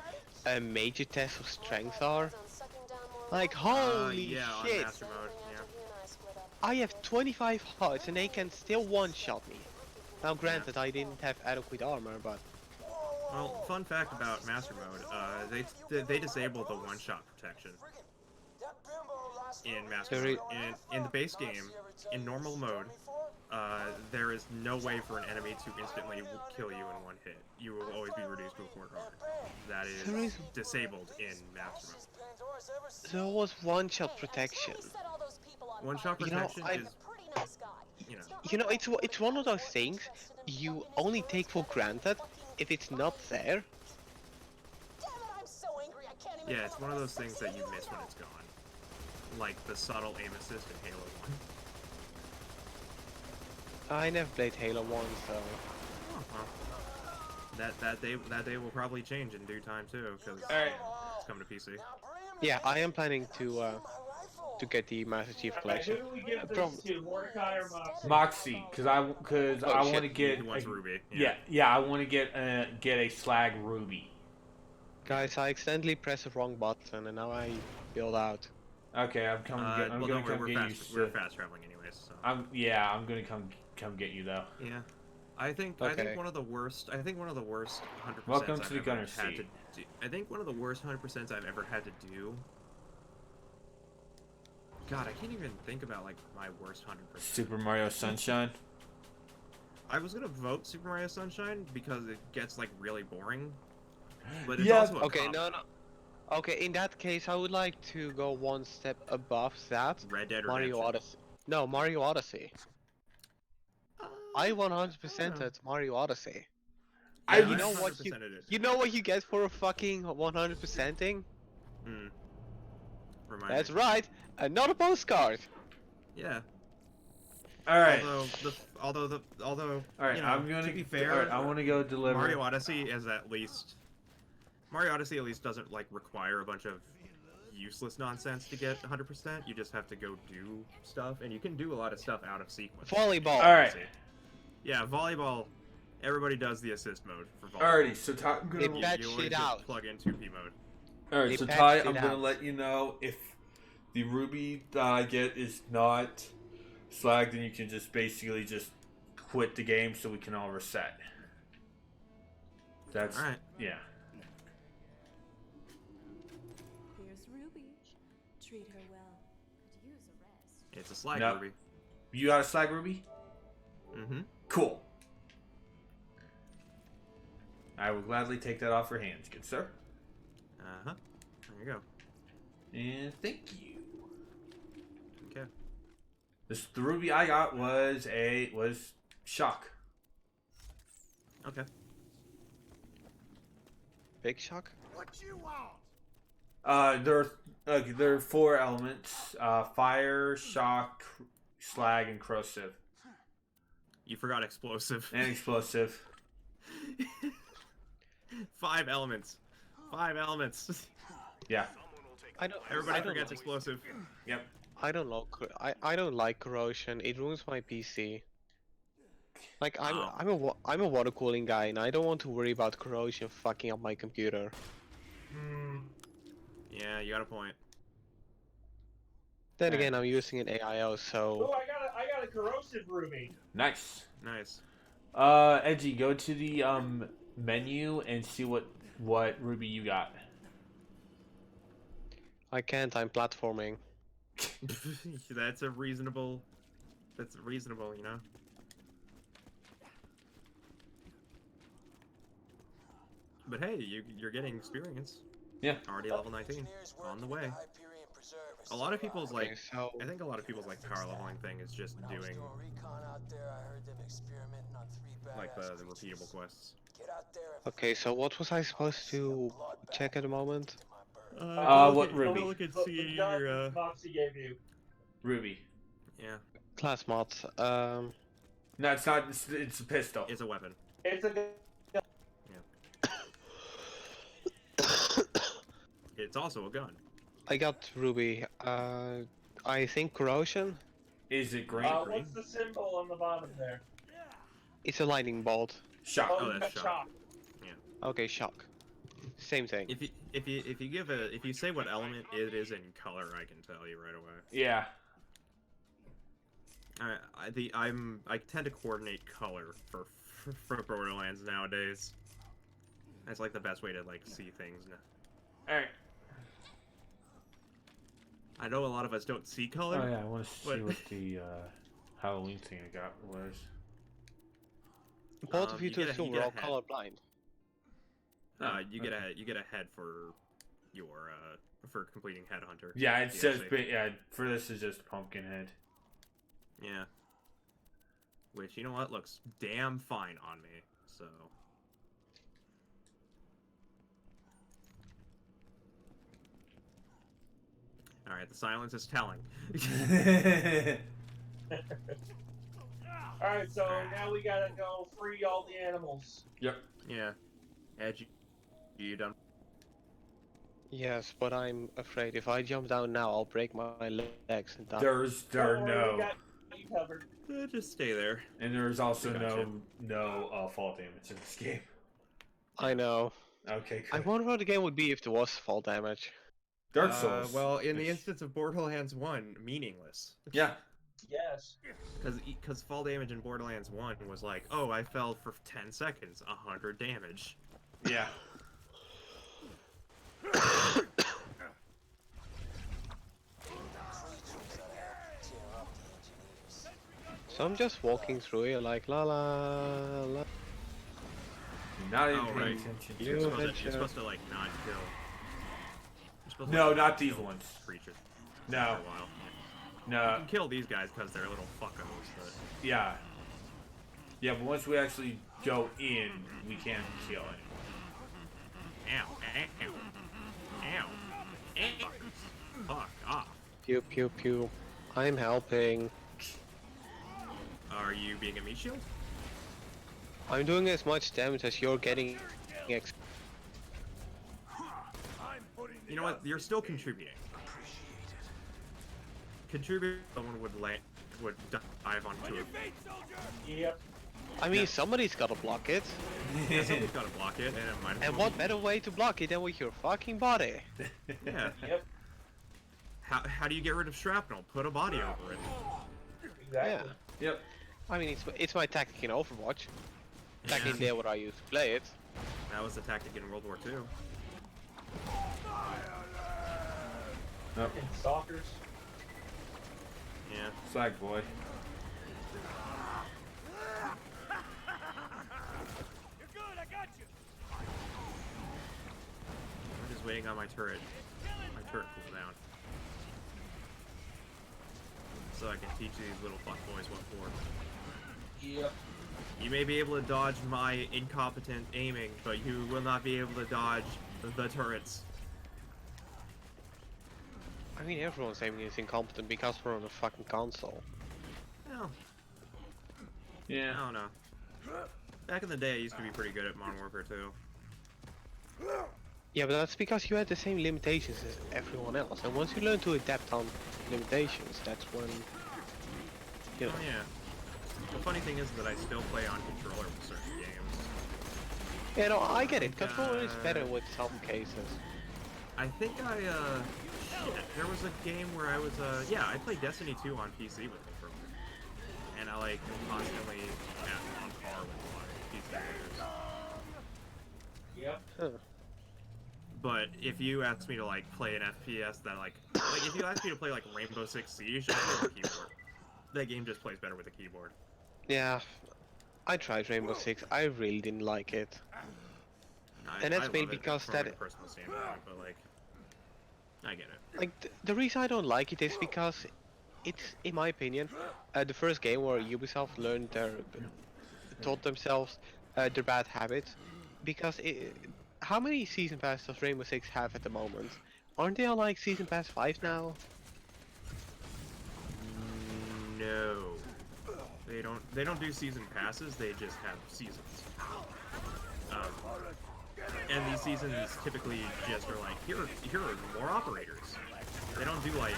major tests of strength are? Like, holy Yeah, shit! on Master Mode. Yeah. I have 25 hearts and they can still one-shot me. Now, granted, I didn't have adequate armor, but Well, fun fact about Master Mode, they disabled the one-shot protection in Master There Mode. In the base game, in normal mode, there is no way for an enemy to instantly kill you in one hit. You will always be reduced to a quarter heart. That There is is- disabled in Master Mode. there was one-shot protection. One-shot You know, protection I- is, you know, You know, it's one of those things you only take for granted if it's not there. yeah, it's one of those things that you miss when it's gone. Like the subtle aim assist in Halo 1. I never played Halo 1, so... Well, that day will probably change in due time too, because Alright. it's coming to PC. Yeah, I am planning to get the Master Chief Okay, who Collection. do we give From- this to, Mordecai or Moxie? Moxie, because I Oh, want to shit. get He wants Ruby. yeah, I want to get a slag ruby. Guys, I accidentally pressed the wrong button and now I build out. Okay, I'm coming. I'm Well, gonna don't worry, come get you. we're fast traveling anyways. So. I'm gonna come get you though. Yeah, I think Okay. one of the worst. I think one of the worst 100%. Welcome to the gunner had seat. to do. I think one of the worst 100% I've ever had to do. God, I can't even think about like my worst 100%. Super Mario Sunshine. I was gonna vote Super Mario Sunshine because it gets like really boring. But it's Yeah, also a Okay, cop. no. Okay, in that case, I would like to go one step above that. Red Dead Mario Redemption. Odyssey. No, Mario Odyssey. I 100%ed know. Mario Odyssey. I you was- know what you 100%ed it. you know what you get for a fucking 100%ing? Hmm. Remind That's me. right, another postcard. Yeah. All right. Although All right. you know, I'm gonna to be fair, All right, I want to go deliver. Mario Odyssey at least doesn't like require a bunch of useless nonsense to get 100%. You just have to go do stuff, and you can do a lot of stuff out of sequence. Volleyball. All right. Yeah, volleyball. Everybody does the assist mode for volleyball. Alrighty. So Ty, I'm They gonna. patched You always it just out. plug in 2P mode. All right. They So patched Ty, it I'm gonna out. let you know if the ruby that I get is not slag, then you can just basically just quit the game so we can all reset. That's All right. yeah. Here's Ruby. Treat her well. Could use a rest. It's a slag No. ruby. You got a slag ruby? Mm-hmm. Cool. I will gladly take that off your hands, good sir. Uh-huh. There you go. And thank you. Okay. The ruby I got was shock. Okay. Big shock. There are 4 elements: fire, shock, slag, and corrosive, You forgot explosive. and explosive. 5 elements. 5 elements. Yeah. Everybody I don't forgets like- explosive. Yep. I don't know. I don't like corrosion. It ruins my PC. Like Oh. I'm a water cooling guy, and I don't want to worry about corrosion fucking up my computer. Yeah, you got a point. Then Alright. again, I'm using an AIO, Oh, so I got a corrosive ruby. Nice. Nice. Edgy, go to the menu and see what ruby you got. I can't. I'm platforming. That's reasonable, you know? But hey, you're getting experience. Yeah. Already level 19. On the way. A lot of people's Okay, like, so I think a lot of people's like power leveling thing is just doing like the repeatable quests. okay, so what was I supposed to check at the moment? What ruby? Look and The see gun your, Moxie gave you. Ruby. yeah, Class mod. No, it's not. It's a pistol. it's a weapon. It's a good. It's also a gun. I got Ruby. I think corrosion. Is it green? What's the symbol on the bottom there? It's a lightning bolt. Shock. Oh, you that's got shock. Okay, shock. Same thing. If you say what element it is in color, I can tell you right away. Yeah. I tend to coordinate color for Borderlands nowadays. That's like the best way to like see things now. Alright. I know a lot of us don't see color. Oh yeah, I want to see but- what the Halloween thing I got was. Both of you you two get a- still you were get a all head. colorblind. You get a head for your for completing Headhunter. Yeah, it says DLC. yeah, for this is just Pumpkinhead. Yeah. Which, you know what, looks damn fine on me, so... Alright, the silence is telling. Alright, so now we gotta go free all the animals. Yep. Yeah. Edge, you done? Yes, but I'm afraid if I jump down now, I'll break my legs and die. There Don't worry, no, we got you covered. Just stay there. and there's also Gotcha. no fall damage in this game. I know. Okay, I good. wonder what the game would be if there was fall damage. Dark Souls. Well, in the Which- instance of Borderlands 1, meaningless. Yeah. Yes. Because fall damage in Borderlands 1 was like, oh, I fell for 10 seconds, 100 damage. Yeah. So I'm just walking through here like la la la. You're not even Oh, paying right. attention to You- You're it. supposed, to, headshot. you're supposed to, like, not kill. You're supposed to, No, like, not these kill ones. Creatures No. for a while. You No. can kill these guys because they're little fuckos, but... Yeah. Yeah, but once we actually go in, we can't kill it. Ow, ow, ow, ow. Fuck off. Pew pew pew. I'm helping. Are you being a meat shield? I'm doing as much damage as you're getting. Ex You know what? You're still contributing. Contribute. Someone would dive onto it. Yep. I mean, somebody's gotta block it. Yeah, someone's gotta block it, and it might as And well what better way to block it than with your fucking body? be- Yeah. Yep. How do you get rid of shrapnel? Put a body over it. Exactly. Yep. I mean, it's my tactic in Overwatch. Back Yeah. in there, what I used to play it. That was the tactic in World War II. Fucking stalkers. Yeah. Slag boy. I'm just waiting on my turret. My turret cool down. So I can teach these little fuckboys what for. Yep. You may be able to dodge my incompetent aiming, but you will not be able to dodge the turrets. I mean, everyone's aiming is incompetent because we're on a fucking console. Well, I Yeah. don't know. Back in the day, I used to be pretty good at Modern Warfare 2. Yeah, but that's because you had the same limitations as everyone else. And once you learn to adapt on limitations, that's when, you know. Oh yeah. The funny thing is that I still play on controller with certain games. Yeah, no, I get it. Controller is better with some cases. I think shit, there was a game where I was, yeah, I played Destiny 2 on PC with controller. And I, like, constantly on par with a lot of PC players. Yep. Huh. But if you ask me to, like, play an FPS that, like if you ask me to play, like, Rainbow Six Siege, I play with a keyboard. That game just plays better with a keyboard. Yeah, I tried Rainbow Six. I really didn't like it. And that's love maybe it because from that- a personal standpoint, but, like, I get it. Like, the reason I don't like it is because it's, in my opinion, the first game where Ubisoft taught themselves their bad habits. Because how many season pass does Rainbow Six have at the moment? Aren't they on like season pass 5 now? No. They don't do season passes, they just have seasons. And these seasons typically just are like, here are more operators. They don't do like,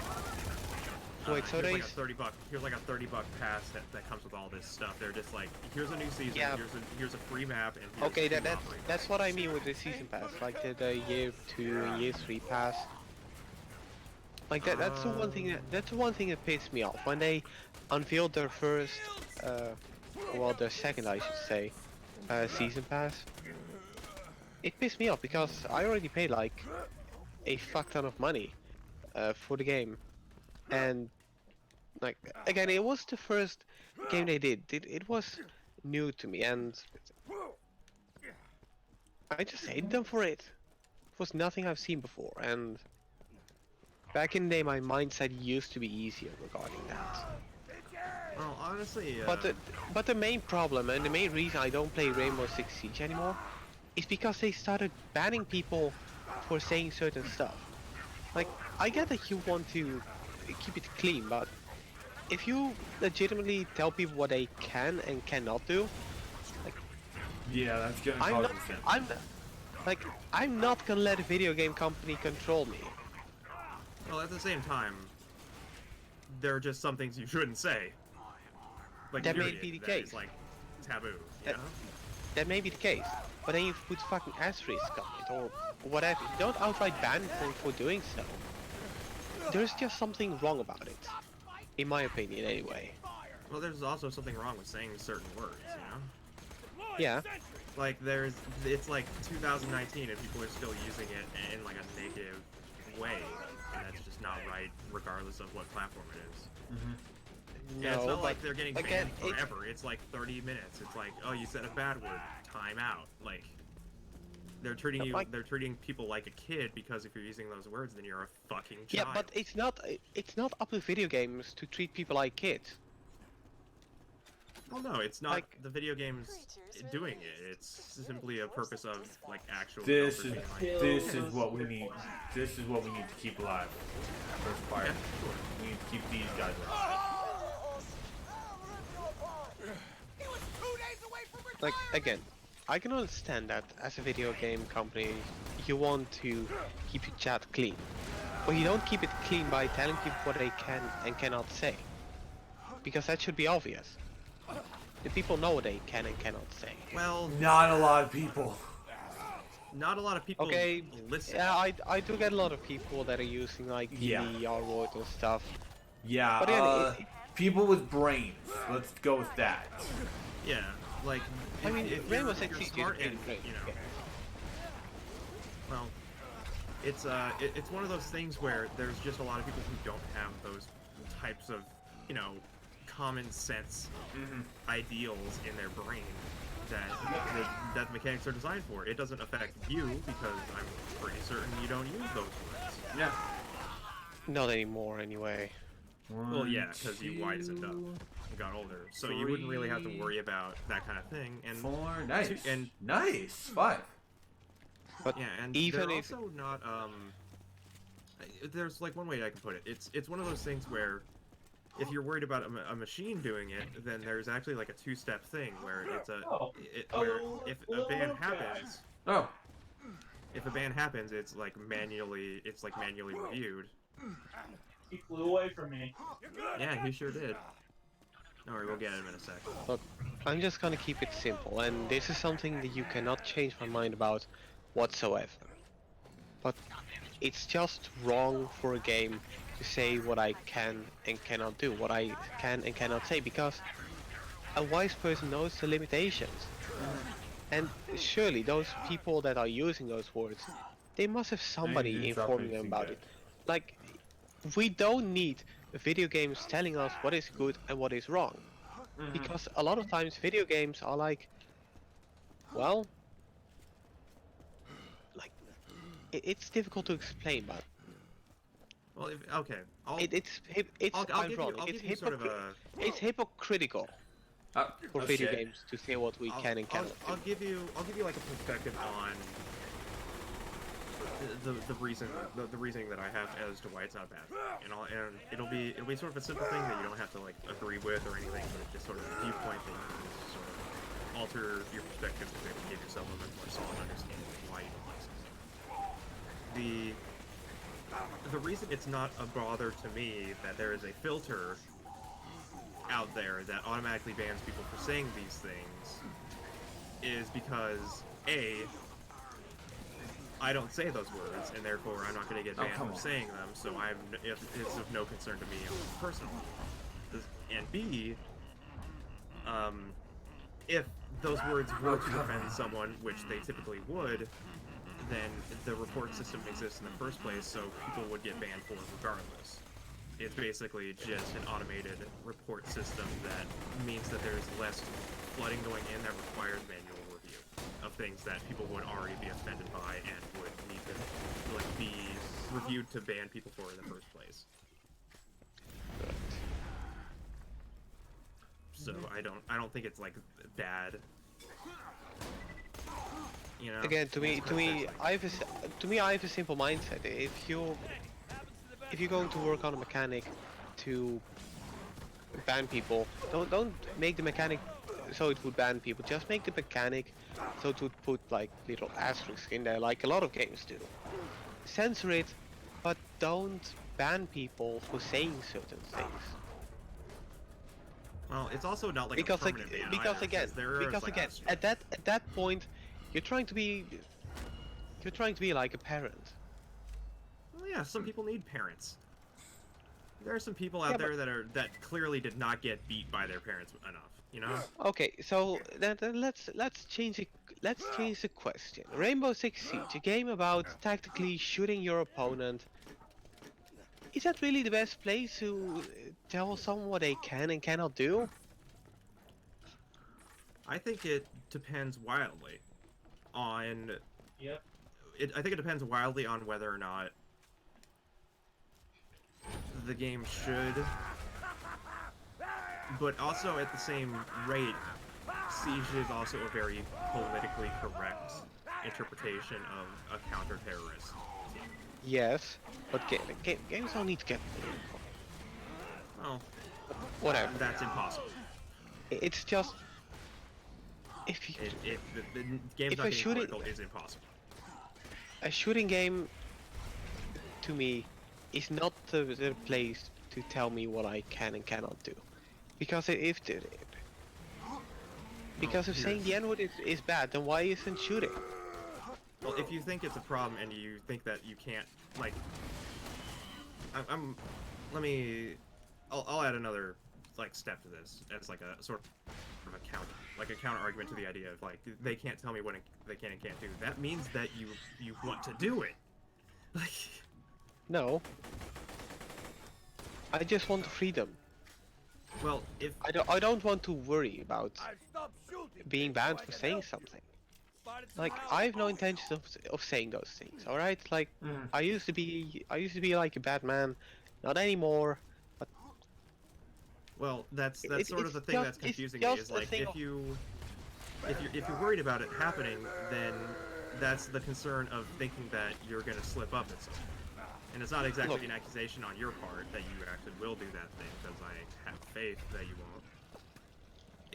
Wait, so here's they... like a here's like a $30 pass that comes with all this stuff. They're just like, here's a new season, Yeah. here's a free map, and here's Okay, two that's operators. what I mean with the season pass, like the year 2 and year 3 pass. Like that's the one thing that pissed me off when they unveiled their first, well, their second, I should say, season pass. It pissed me off because I already paid like a fuck ton of money for the game, and like again, it was the first game they did. It was new to me, and I just hate them for it. It was nothing I've seen before, and back in the day, my mindset used to be easier regarding that. Well, honestly, But the main problem and the main reason I don't play Rainbow Six Siege anymore is because they started banning people for saying certain stuff. Like, I get that you want to keep it clean, but if you legitimately tell people what they can and cannot do, like, Yeah, that's gonna cause I'm not gonna let a video game company control me. well, at the same time, there are just some things you shouldn't say. Like, That may period, be the that case. is, like, taboo, you That- know? That may be the case, but then you put fucking asterisk on it or whatever. You don't outright ban them for doing so. There's just something wrong about it, in my opinion, anyway. Well, there's also something wrong with saying certain words, you know? Yeah. Like, it's like 2019 and people are still using it in, like, a negative way, and that's just not right, regardless of what platform it is. Yeah, it's No, not like but they're getting again, banned forever. It's like 30 minutes. It's like, oh, you said a bad word, time out. Like, they're treating you, Like- they're treating people like a kid because if you're using those words, then you're a fucking Yeah, child. but it's not up to video games to treat people like kids. Well, no, it's not like- the video games doing it. It's simply a purpose of like actual. This is developers being like, this is what we need. This is what we need to keep alive. First fire. Yeah, sure. We need to keep these guys alive. Like, again, I can understand that as a video game company, you want to keep your chat clean. But you don't keep it clean by telling people what they can and cannot say. Because that should be obvious. The people know what they can and cannot say. Well, Not a lot of people. not a lot of people Okay, listen. yeah, I do get a lot of people that are using like Yeah. the R word and stuff. Yeah. But again, people with brains. Let's go with that. Yeah, like I mean, if Rainbow you're, Six if you're Siege is smart pretty and great, you know, yeah. well, it's one of those things where there's just a lot of people who don't have those types of, you know, common sense ideals in their brain that the mechanics are designed for. It doesn't affect you because I'm pretty certain you don't use those words. Yeah. Not anymore, anyway. Well, yeah, because you widened up and got older, so you wouldn't really have to worry about that kind of thing. And 4, nice. and Nice. 5. But yeah, and even they're if also not there's like one way I can put it. It's one of those things where if you're worried about a machine doing it, then there's actually like a two-step thing where it's where if a ban happens, Oh. if a ban happens, it's like manually reviewed. He flew away from me. Yeah, he sure did. Don't worry, we'll get him in a sec. Look, I'm just gonna keep it simple, and this is something that you cannot change my mind about whatsoever. But it's just wrong for a game to say what I can and cannot do, what I can and cannot say, because a wise person knows the limitations. And surely those people that are using those words, they must have somebody didn't drop informing them anything about yet. it. Like, we don't need video games telling us what is good and what is wrong. Because a lot of times video games are like, well, like, it's difficult to explain, but Well, okay, it's it's hypocritical for video shit. games to say what we can and cannot. I'll give you like a perspective on the reasoning that I have as to why it's not bad, and it'll be sort of a simple thing that you don't have to like agree with or anything, but it's just sort of a viewpoint that you can sort of alter your perspective to maybe give yourself a bit more solid understanding of why you don't the reason it's not a bother to me that there is a filter out there that automatically bans people for saying these things is because A, I don't say those words, and therefore I'm not going to get banned for saying them, so it's of no concern to me personally. And B, if those words were to offend someone, which they typically would, then the report system exists in the first place, so people would get banned for it regardless. It's basically just an automated report system that means that there's less flooding going in that requires manual review of things that people would already be offended by and would need to like be reviewed to ban people for in the first place. So I don't think it's like bad. You know, Again, to me, I have a simple mindset. If you're going to work on a mechanic to ban people, don't make the mechanic so it would ban people. Just make the mechanic so it would put like little asterisks in there, like a lot of games do. Censor it, but don't ban people for saying certain things. Well, it's also not like Because a permanent ban again, at that point, you're trying to be like a parent. Well, yeah, some people need parents. There are some people out there that clearly did not get beat by their parents enough, you know? Okay, so then let's change the question. Rainbow Six Siege, a game about tactically shooting your opponent. Is that really the best place to tell someone what they can and cannot do? I think it depends wildly on. Yep. I think it depends wildly on whether or not the game should, but also at the same rate, Siege is also a very politically correct interpretation of a counter-terrorist. Yes, but games don't need to get political. Well, Whatever. that's impossible. It's just if you, The game's If not a getting shooting- political is impossible. a shooting game to me is not the place to tell me what I can and cannot do, because if saying the N-word is bad, then why isn't shooting? Well, if you think it's a problem and you think that you can't, like, I'll add another, like, step to this. As like a sort of a counter argument to the idea of like they can't tell me what they can and can't do. That means that you want to do it. Like, No. I just want the freedom. well, if I don't want to worry about being banned for saying something. Like, I have no intention of saying those things, alright? Like, I used to be like a bad man, not anymore, but well, that's It's- sort of it's the thing just- that's it's confusing me just is a like thing if you're worried about it happening, then that's the concern of thinking that you're gonna slip up at something. And it's not exactly Look. an accusation on your part that you actually will do that thing, because I have faith that you won't.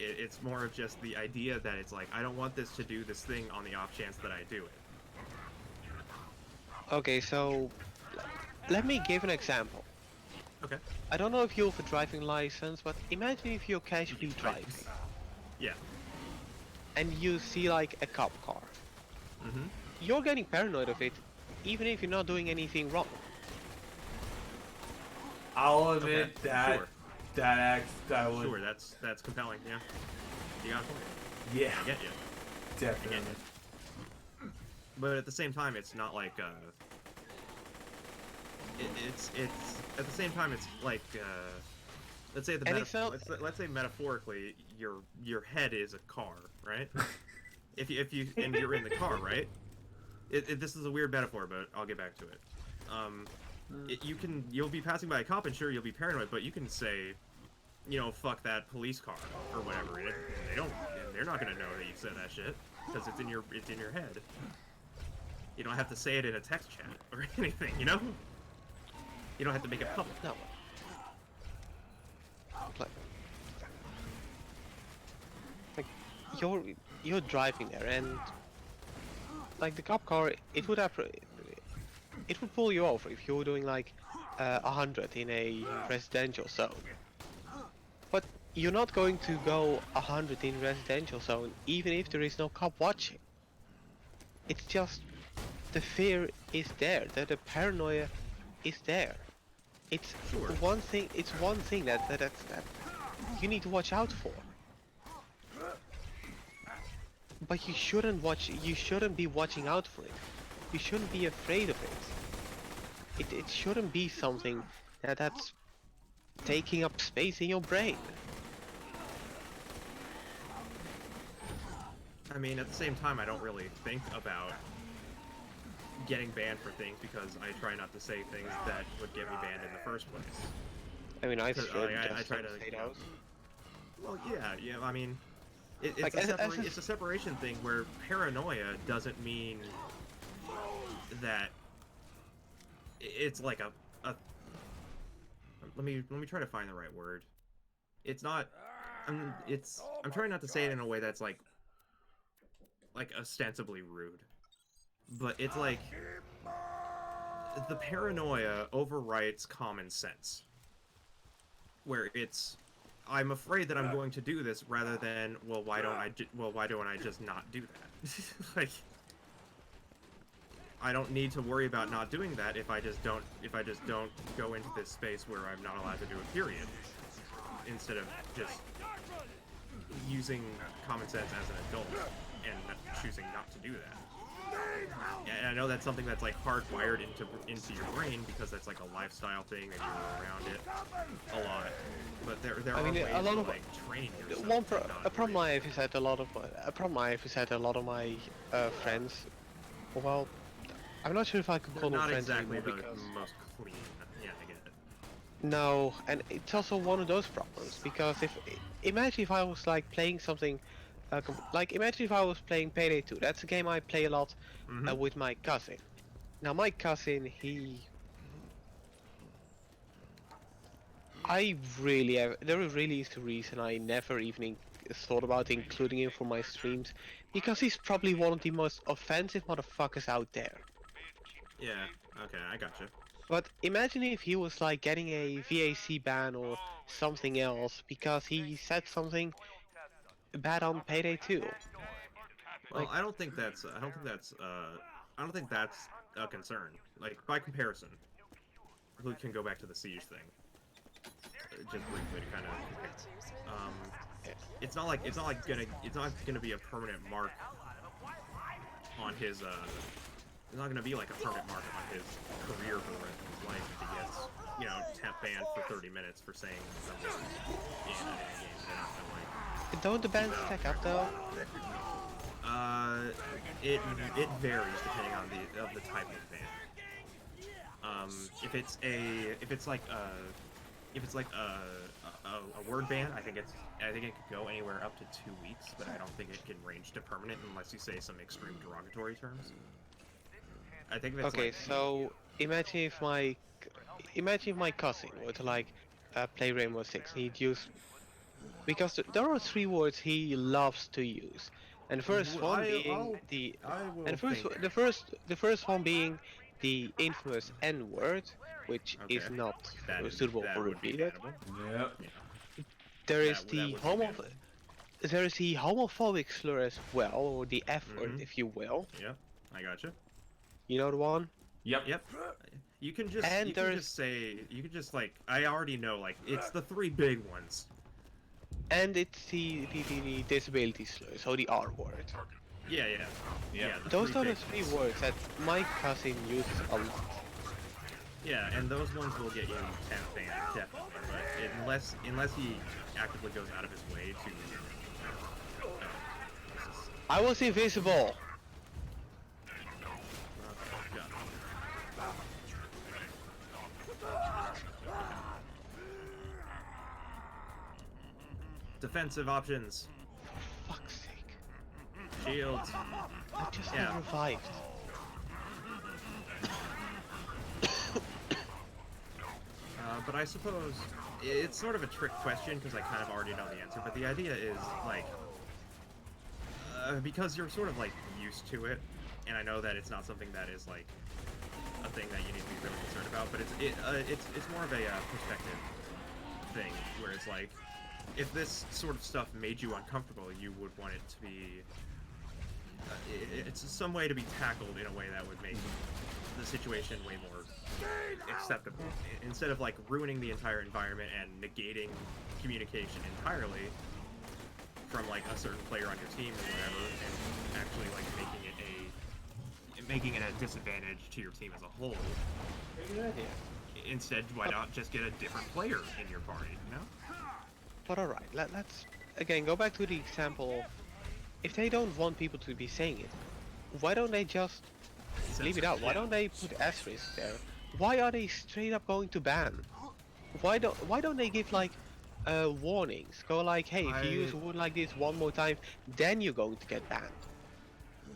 It's more of just the idea that it's like, I don't want this to do this thing on the off chance that I do it. okay, so let me give an example. Okay. I don't know if you have a driving license, but imagine if you're casually driving Yeah. and you see like a cop car. Mm-hmm. You're getting paranoid of it, even if you're not doing anything wrong. I'll admit Okay, that sure. that would Sure, that's compelling, yeah. You got a point. yeah, I get you. definitely. But at the same time, it's not like it's at the same time it's like let's say let's say metaphorically your head is a car, right? if you and you're in the car, right? This is a weird metaphor, but I'll get back to it. You'll be passing by a cop and sure you'll be paranoid, but you can say, you know, fuck that police car or whatever. They're not gonna know that you said that shit because it's in your head. You don't have to say it in a text chat or anything, you know? You don't have to make it public. No. Like you're driving there and like the cop car, it would have it would pull you over if you were doing like 100 in a residential zone. But you're not going to go 100 in residential zone even if there is no cop watching. It's just the fear is there, the paranoia is there. It's Sure. one thing. It's one thing that you need to watch out for. But you shouldn't watch. You shouldn't be watching out for it. You shouldn't be afraid of it. It shouldn't be something that's taking up space in your brain. I mean, at the same time, I don't really think about getting banned for things because I try not to say things that would get me banned in the first place. I mean, I 'Cause, should I just try to, say you know, those. Well, yeah. I mean, it's Like, it's a separation thing where paranoia doesn't mean that it's like a. Let me try to find the right word. It's not. I'm trying not to say it in a way that's like ostensibly rude, but it's like the paranoia overwrites common sense, where it's I'm afraid that I'm going to do this rather than why don't I just not do that? Like, I don't need to worry about not doing that if I just don't go into this space where I'm not allowed to do it, period, instead of just using common sense as an adult and choosing not to do that. And I know that's something that's like hardwired into your brain because that's like a lifestyle thing and you're around it a lot. But there I are mean, ways a lot to of like train yourself. a problem I have is that a lot of my friends. Well, I'm not sure if I could They're call them not friends exactly anymore the because most clean. Yeah, I get it. no, and it's also one of those problems because imagine if I was like playing something, like imagine if I was playing Payday 2. That's a game I play a lot Mm-hmm. with my cousin. Now my cousin, there really is a reason I never even thought about including him for my streams, because he's probably one of the most offensive motherfuckers out there. Yeah. Okay, I gotcha. But imagine if he was like getting a VAC ban or something else because he said something bad on Payday 2. Well, Like, I don't think that's a concern. Like, by comparison, we can go back to the siege thing. Just briefly to kind of compare. It's not gonna be a permanent mark on his it's not gonna be like a permanent mark on his career for the rest of his life if he gets, you know, tap banned for 30 minutes for saying something in a game they're not gonna like. don't the bans stack up though? It varies depending on the type of ban. If it's like a word ban, I think it could go anywhere up to 2 weeks, but I don't think it can range to permanent unless you say some extreme derogatory terms. I think that's Okay, so imagine if my cousin were to like play Rainbow Six, and he'd use, because there are three words he loves to use, and the first one being the first one being the infamous N word, which is Okay. not suitable that for would be repeated. bannable. Yep. Yeah. There is That the would be bannable. there is the homophobic slur as well, or the F word, Mhm. if you will. Yep, I gotcha. You know the one? Yep. Yep. You can just And you can there's- just say you can just like I already know like it's the three big ones. And it's the disability slur, so the R word. Yeah. Yeah. The Those are the big three ones. words that my cousin uses a lot. Yeah, and those ones will get you tap banned definitely. But unless he actively goes out of his way to. This is, I was invisible! okay, got it. Defensive options. For fuck's sake. Shields. I just Yeah. got revived. But I suppose it's sort of a trick question because I kind of already know the answer. But the idea is like, because you're sort of like used to it, and I know that it's not something that is like a thing that you need to be really concerned about, but it's more of a perspective thing, where it's like, if this sort of stuff made you uncomfortable, you would want it to be. It's some way to be tackled in a way that would make the situation way more acceptable. Instead of like ruining the entire environment and negating communication entirely from like a certain player on your team or whatever, and actually like making it a disadvantage to your team as a whole. Instead, why not just get a different player in your party, you know? But alright, let's again go back to the example of, if they don't want people to be saying it, why don't they just leave it out? Why don't they put asterisks there? Why are they straight up going to ban? Why don't they give like warnings? Go like, hey, if you use a word like this one more time, then you're going to get banned.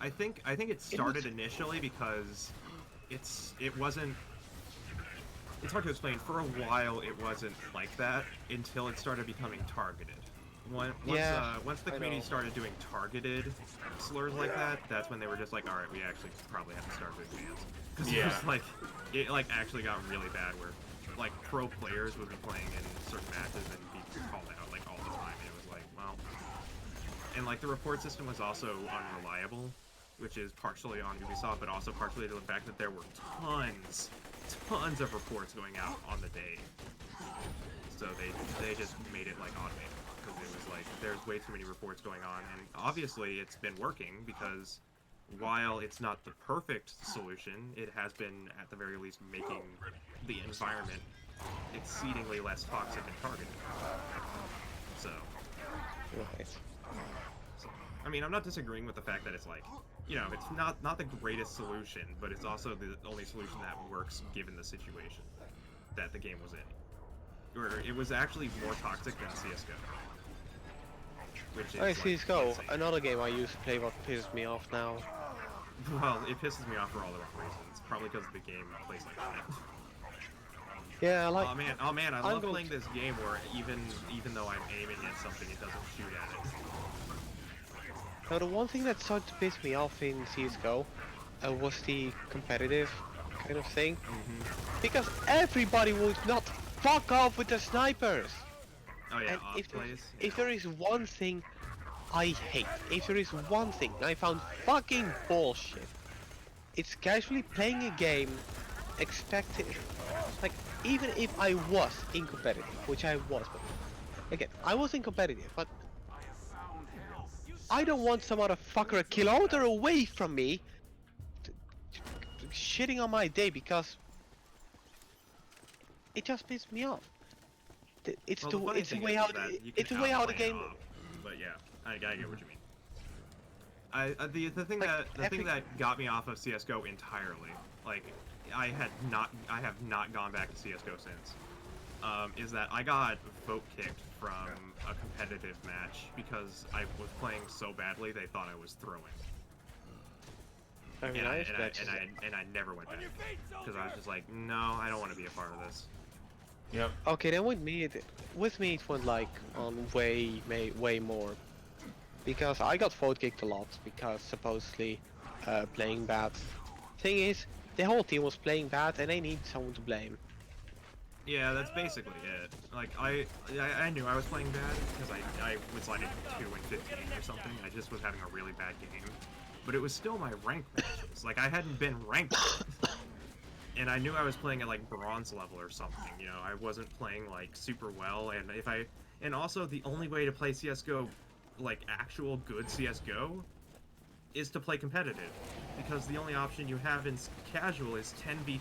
I think it started initially because it wasn't. It's hard to explain. For a while, it wasn't like that until it started becoming targeted. Once the community started doing targeted slurs like that, that's when they were just like, all right, we actually probably have to start with bans. Because it was like actually got really bad where like pro players would be playing in certain matches and be called out like all the time. And it was like, well, and like the report system was also unreliable, which is partially on Ubisoft, but also partially to the fact that there were tons of reports going out on the day. So they just made it like automated. Because it was like, there's way too many reports going on, and obviously it's been working, because while it's not the perfect solution, it has been, at the very least, making the environment exceedingly less toxic and targeted. So, I mean, I'm not disagreeing with the fact that it's like, you know, it's not the greatest solution, but it's also the only solution that works given the situation that the game was in. Or it was actually more toxic than CSGO. Which is like, CSGO, another game I used to play, what pisses me off now. Well, it pisses me off for all the wrong reasons. Probably because the game plays like that. Yeah, like. Oh man, I love playing this game where even though I'm aiming at something, it doesn't shoot at it. Now, the one thing that started to piss me off in CSGO was the competitive kind of thing. Because everybody would not fuck off with the snipers! Oh yeah, and if there is one thing I hate, if there is one thing I found fucking bullshit, it's casually playing a game expecting, like, even if I was in competitive, which I was, but again, I was in competitive, but I don't want some other fucker a kilometer away from me shitting on my day because it just pissed me off. It's the way how the game. But yeah, I get what you mean. The thing that got me off of CS:GO entirely, like I have not gone back to CS:GO since, is that I got vote kicked from a competitive match because I was playing so badly they thought I was throwing. And I never went back because I was just like, no, I don't want to be a part of this. Yep. Okay, then with me it went like on way more, because I got vote kicked a lot because supposedly playing bad. Thing is, the whole team was playing bad and they need someone to blame. Yeah, that's basically it. Like I knew I was playing bad because I was like 2 and 15 or something. I just was having a really bad game, but it was still my rank matches. Like I hadn't been ranked. And I knew I was playing at like bronze level or something, you know, I wasn't playing like super well, and also the only way to play CSGO, like actual good CSGO, is to play competitive, because the only option you have in casual is 10v10,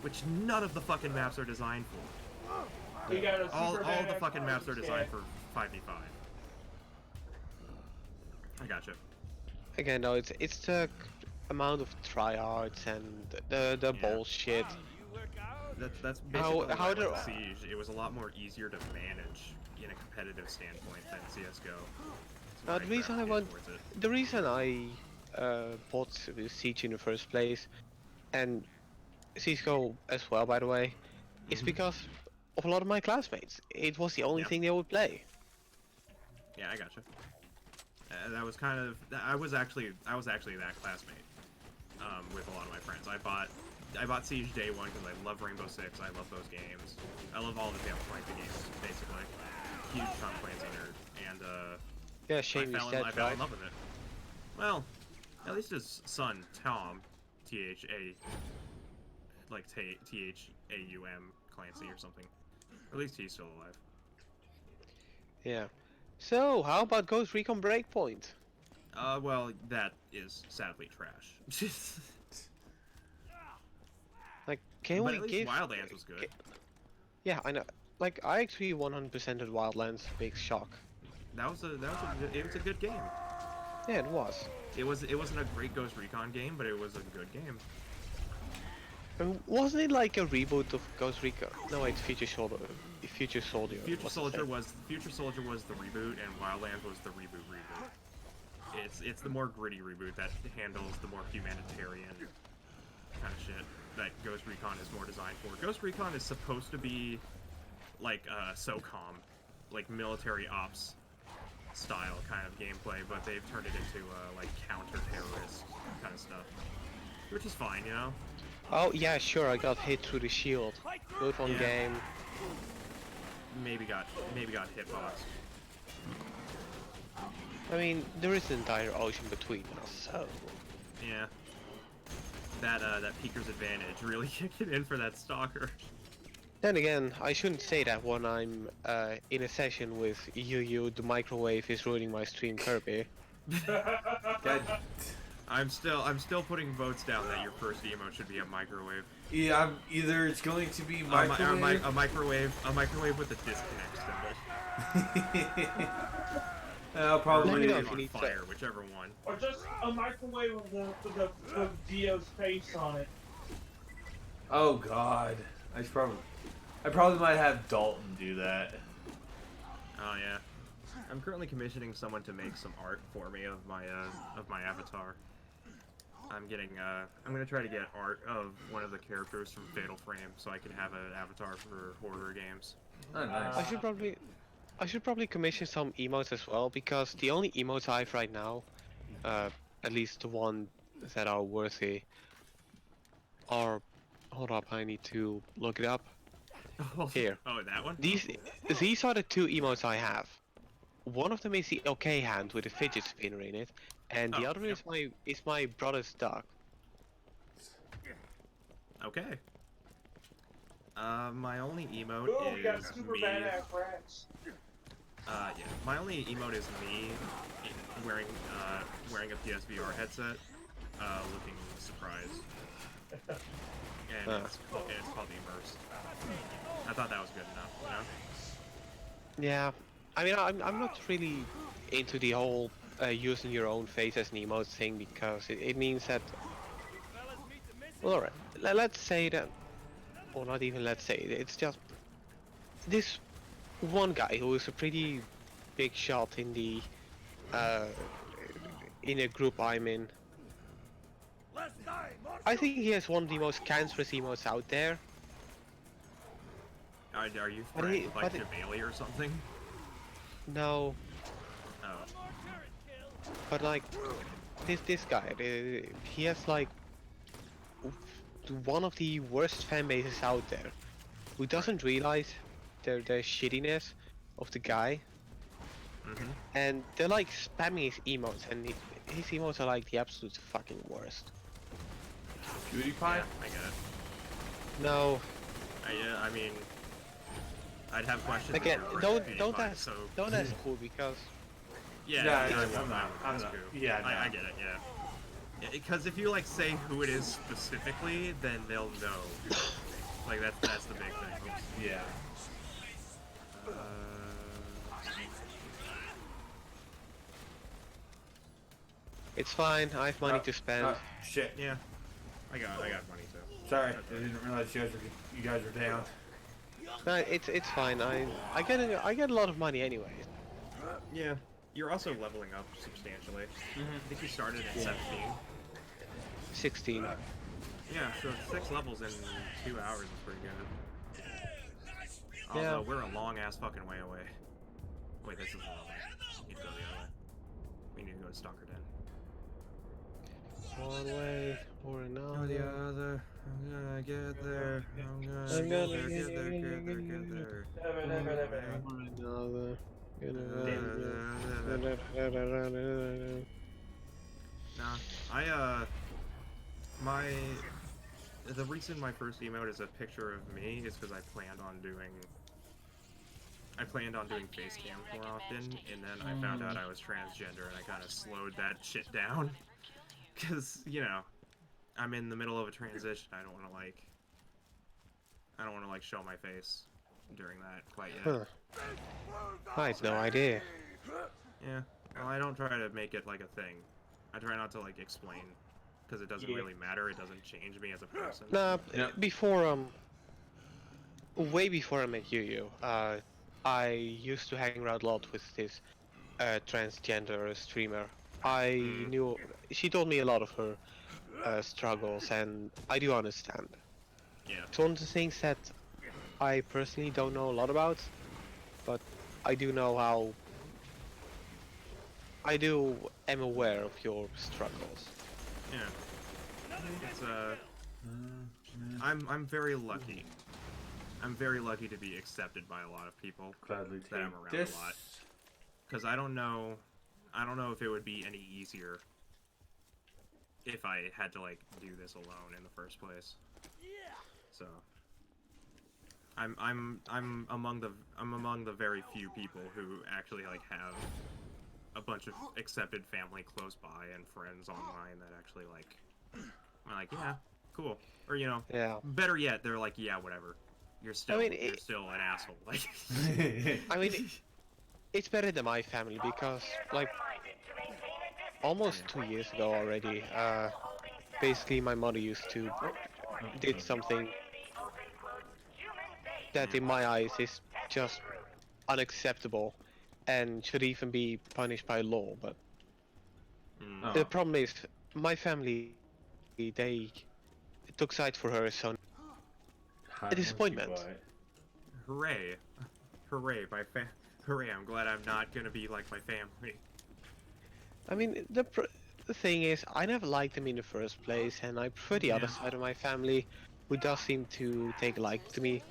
which none of the fucking maps are designed for. We got a all the fucking maps are designed for 5v5. I gotcha. Again, though, it's the amount of tryhards and the bullshit. That's basically like Siege. It was a lot more easier to manage in a competitive standpoint than CS:GO. The reason I bought Siege in the first place, and CS:GO as well, by the way, is because of a lot of my classmates. It was the only thing they would play. Yeah, I gotcha. That was kind of. I was actually that classmate. with a lot of my friends. I bought Siege day one because I love Rainbow Six. I love those games. I love all the Tales from the games, basically. Huge Tom Clancy nerd, and Yeah, shame he's dead, I fell right? in love with it. Well, at least his son Tom, T-H-A, like T-H-A-U-M Clancy or something. Or at least he's still alive. Yeah. So, how about Ghost Recon Breakpoint? Well, that is sadly trash. Like, can But we at least give... Wildlands was good. Yeah, I know. Like, I actually 100%ed Wildlands. Big shock. It was a good game. Yeah, it was. It wasn't a great Ghost Recon game, but it was a good game. Wasn't it like a reboot of Ghost Recon? No, it's Future Soldier. Future Soldier. Future what's it Soldier say? was the reboot, and Wildlands was the reboot. It's the more gritty reboot that handles the more humanitarian kind of shit that Ghost Recon is more designed for. Ghost Recon is supposed to be like SOCOM, like military ops style kind of gameplay, but they've turned it into like counter-terrorist kind of stuff, which is fine, you know. Oh yeah, sure. I got hit through the shield. Good one Yeah. game. Maybe got hitboxed. I mean, there is an entire ocean between us, so... Yeah. That Peeker's advantage really kicked it in for that stalker. Then again, I shouldn't say that when I'm in a session with Yuyu, the microwave is ruining my stream, Kirby. God. I'm still putting votes down that your first emote should be a microwave. Yeah, either it's going to be microwave. A microwave with a disconnect symbol. Probably. Let me know on if you need fire, whichever one. Or just a microwave with Dio's face on it. Oh God, I probably might have Dalton do that. Oh yeah. I'm currently commissioning someone to make some art for me of my avatar. I'm gonna try to get art of one of the characters from Fatal Frame so I can have an avatar for horror games. Oh, nice. I should probably commission some emotes as well, because the only emotes I have right now, at least the one that are worthy, are... Hold up, I need to look it up. Here. Oh, that one? These are the two emotes I have. One of them is the OK hand with a fidget spinner in it, and the other yep. is my brother's dog. Okay. My only emote Boom, we got is super me. badass rats. Yeah. My only emote is me wearing a PSVR headset, looking surprised. And it's called Immersed. I thought that was good enough, you know? Yeah, I mean, I'm not really into the whole using your own face as an emote thing, because it means that... Well, alright, let's say that... Or not even let's say, it's just... This one guy who is a pretty big shot in the... in a group I'm in. I think he has one of the most cancerous emotes out there. Are you But friends he- with like but it- Bailey or something? No, Oh. but like this guy, he has like one of the worst fan bases out there, who doesn't realize the shittiness of the guy, and they're like spamming his emotes, and his emotes are like the absolute fucking worst. PewDiePie? Yeah, I get it. No, I mean, I'd have questions. if again, you were don't PewDiePie, ask so don't ask cool, because yeah, I'm not. Yeah, I get it. Yeah. Because if you like say who it is specifically, then they'll know. Like that's the big thing. Oops. Yeah. it's fine. I have money to spend. Shit. Yeah, I got money too. Sorry, I didn't realize you guys were down. No, it's fine. I get a lot of money anyway. Yeah, you're also leveling up substantially. I think you started at 17. 16. Yeah, so 6 levels in 2 hours is pretty good. Yeah. Although we're a long ass fucking way away. Wait, this isn't the way. We need to go the other way. We need to go to Stalker Den. one way or Or another. the other. I'm gonna get there. I'm gonna I'm get gonna there, get get there, get there, get there. Or another. Nah, the reason my first emote is a picture of me is because I planned on doing face cams more often, and then I found out I was transgender, and I kind of slowed that shit down, because, you know, I'm in the middle of a transition. I don't want to like show my face during that quite yet. Huh. I had no idea. Yeah, well, I don't try to make it like a thing. I try not to like explain, because it doesn't really matter. It doesn't change me as a person. Nah, before way before I met Yuyu, I used to hang around a lot with this transgender streamer. I knew she told me a lot of her struggles, and I do understand. Yeah. It's one of the things that I personally don't know a lot about, but I do know how. I am aware of your struggles. Yeah. It's I'm very lucky. I'm very lucky to be accepted by a lot of people Gladly that I'm around a lot. Because I don't know if it would be any easier if I had to like do this alone in the first place. So I'm among the very few people who actually like have a bunch of accepted family close by and friends online that actually like are like, yeah, cool. Or, you know, better yet, they're like, yeah, whatever. You're still you're still an asshole. Like I mean, it's better than my family because, like, almost 2 years ago already, basically my mother used to did something that in my eyes is just unacceptable and should even be punished by law, but the problem is my family, they took sides for her, so a disappointment. hooray. Hooray, hooray, I'm glad I'm not gonna be like my family. I mean, the thing is, I never liked them in the first place, and I prefer the other side of my family, who does seem to take a like to me.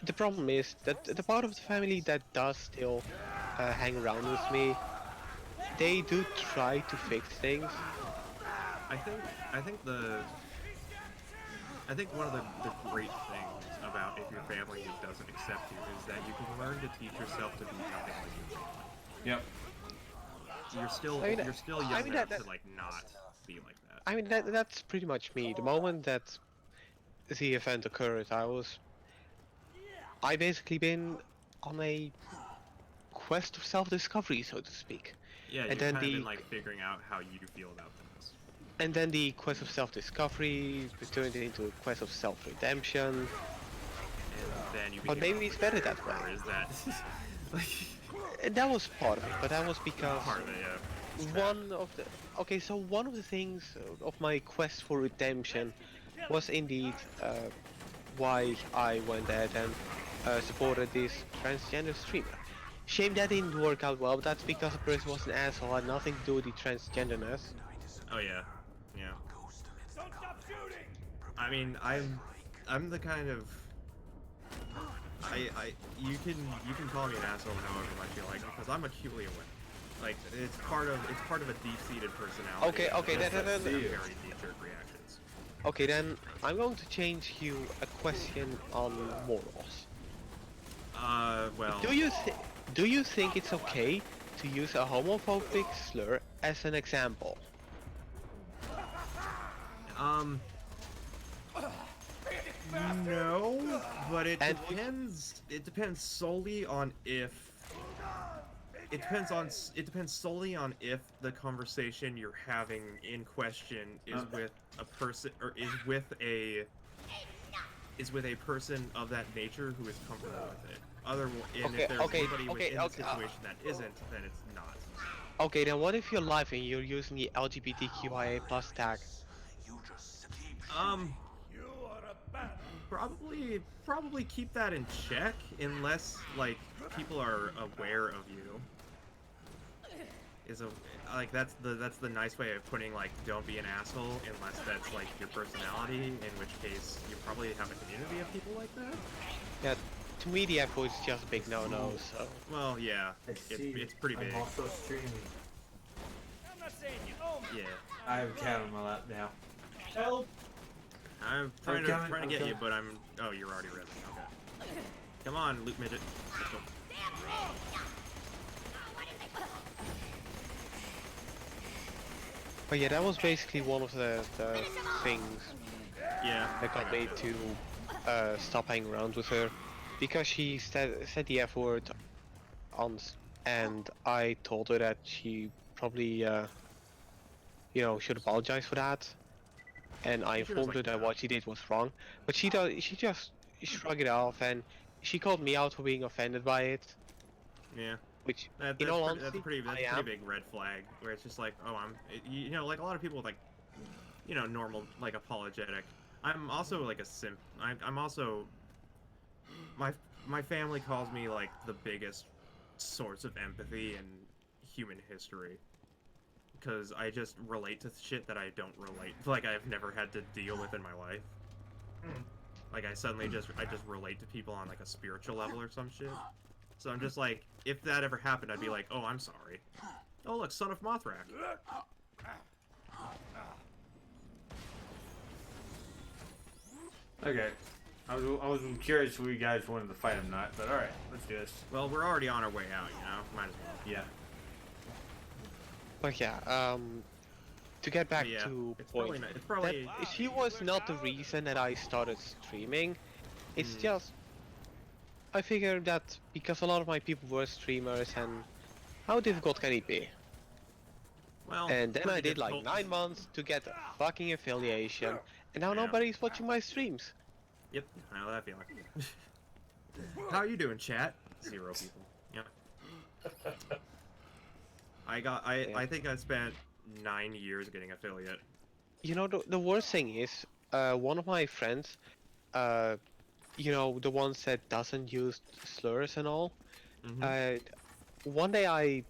The problem is that the part of the family that does still hang around with me, they do try to fix things. I think one of the great things about if your family doesn't accept you is that you can learn to teach yourself to be nothing like your family. Yep. You're still young enough to like not be like that. I mean that's pretty much me. The moment that the event occurred, I basically been on a quest of self-discovery, so to speak. Yeah, and you've then kind of been like figuring out how you feel about things. And then the quest of self-discovery turned into a quest of self-redemption. And then you But maybe it's better that way. Or is that like And that was part of it, but that was because part of it, yeah. one of the things of my quest for redemption was indeed why I went ahead and supported this transgender streamer. Shame that didn't work out well, but that's because the person was an asshole, had nothing to do with the transgenderness. Oh yeah, yeah. I mean, I'm the kind of you can call me an asshole however much you like because I'm acutely aware. Like it's part of a deep-seated personality. Okay, then very knee-jerk reactions. Okay, then I'm going to change you a question on morals. Well. Do you think it's okay to use a homophobic slur as an example? No, but it depends. It depends solely on if. It depends solely on if the conversation you're having in question is with a person or is with a person of that nature who is comfortable with it. If there's somebody within the situation that isn't, then it's not. Okay, then what if you're live and you're using the LGBTQIA+ tag? Probably keep that in check unless like people are aware of you. is a like that's the nice way of putting like don't be an asshole unless that's like your personality, in which case you probably have a community of people like that. Yeah, to me the F word is just a big no-no, so... Well, yeah, it's pretty big. I'm also streaming. Yeah, I have a cat on my lap now. Help! I'm trying I'm to coming, trying to I'm get you, coming. but I'm. Oh, you're already ready. Okay. Come on, loot midget. Let's go. But yeah, that was basically one of the things Yeah. that got me to stop hanging around with her. Because she said the F word and I told her that she probably, you know, should apologize for that. And I She was informed like, her that no. what she did was wrong. But she just shrugged it off, and she called me out for being offended by it. Yeah. Which, That's in all pretty, honesty, that's I a am. pretty big red flag. Where it's just like, oh, you know, like a lot of people with like, you know, normal like apologetic. I'm also like a simp. I'm also my family calls me like the biggest source of empathy in human history. Because I just relate to shit that I don't relate, like I've never had to deal with in my life. Like I just relate to people on like a spiritual level or some shit. So I'm just like, if that ever happened, I'd be like, oh, I'm sorry. Oh look, son of Mothrak. Okay. I was curious if you guys wanted to fight him or not, but alright, let's do this. Well, we're already on our way out, you know? Might as well. Yeah. But yeah, to get back But yeah, to it's point, probably not, it's probably... that she was not the reason that I started streaming. It's just I figured that because a lot of my people were streamers, and how difficult can it be? Well, And then I pretty did like difficult. 9 months to get a fucking affiliation, and now Yeah. nobody's watching my streams. Yep, I know that feeling. How are you doing, chat? 0 people. Yeah. I think I spent 9 years getting affiliate. You know, the worst thing is, one of my friends, you know, the ones that doesn't use slurs and all, one day I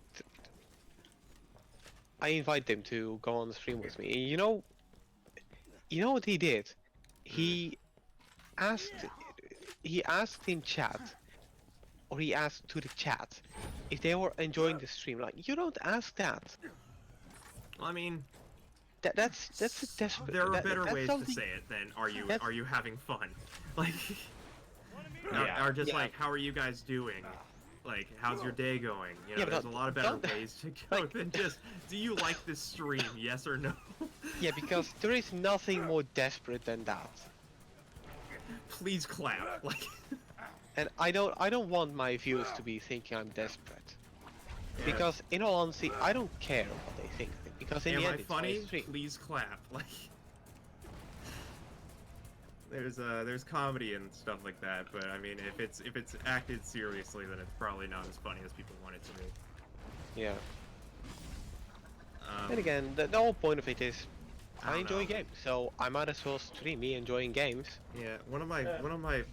invite them to go on the stream with me. You know what he did? He asked in chat, or he asked to the chat, if they were enjoying the stream. Like, you don't ask that. Well, I mean, That's a desperate. there are better that's ways to something- say it than are you that's- having fun? Like, Yeah. or just Yeah. like, how are you guys doing? Like, how's your day going? You know, Yeah, but there's a lot of better don't- ways to go like- than just, do you like this stream? Yes or no? Yeah, because there is nothing more desperate than that. Please clap. Like, And I don't want my viewers to be thinking I'm desperate. Because in all honesty, I don't care what they think. Because in am the I end, it's funny? my stream. Please clap. Like, there's comedy and stuff like that, but I mean, if it's acted seriously, then it's probably not as funny as people want it to be. Yeah. And again, the whole point of it is, I don't enjoy know. games, so I might as well stream me enjoying games. Yeah, one of my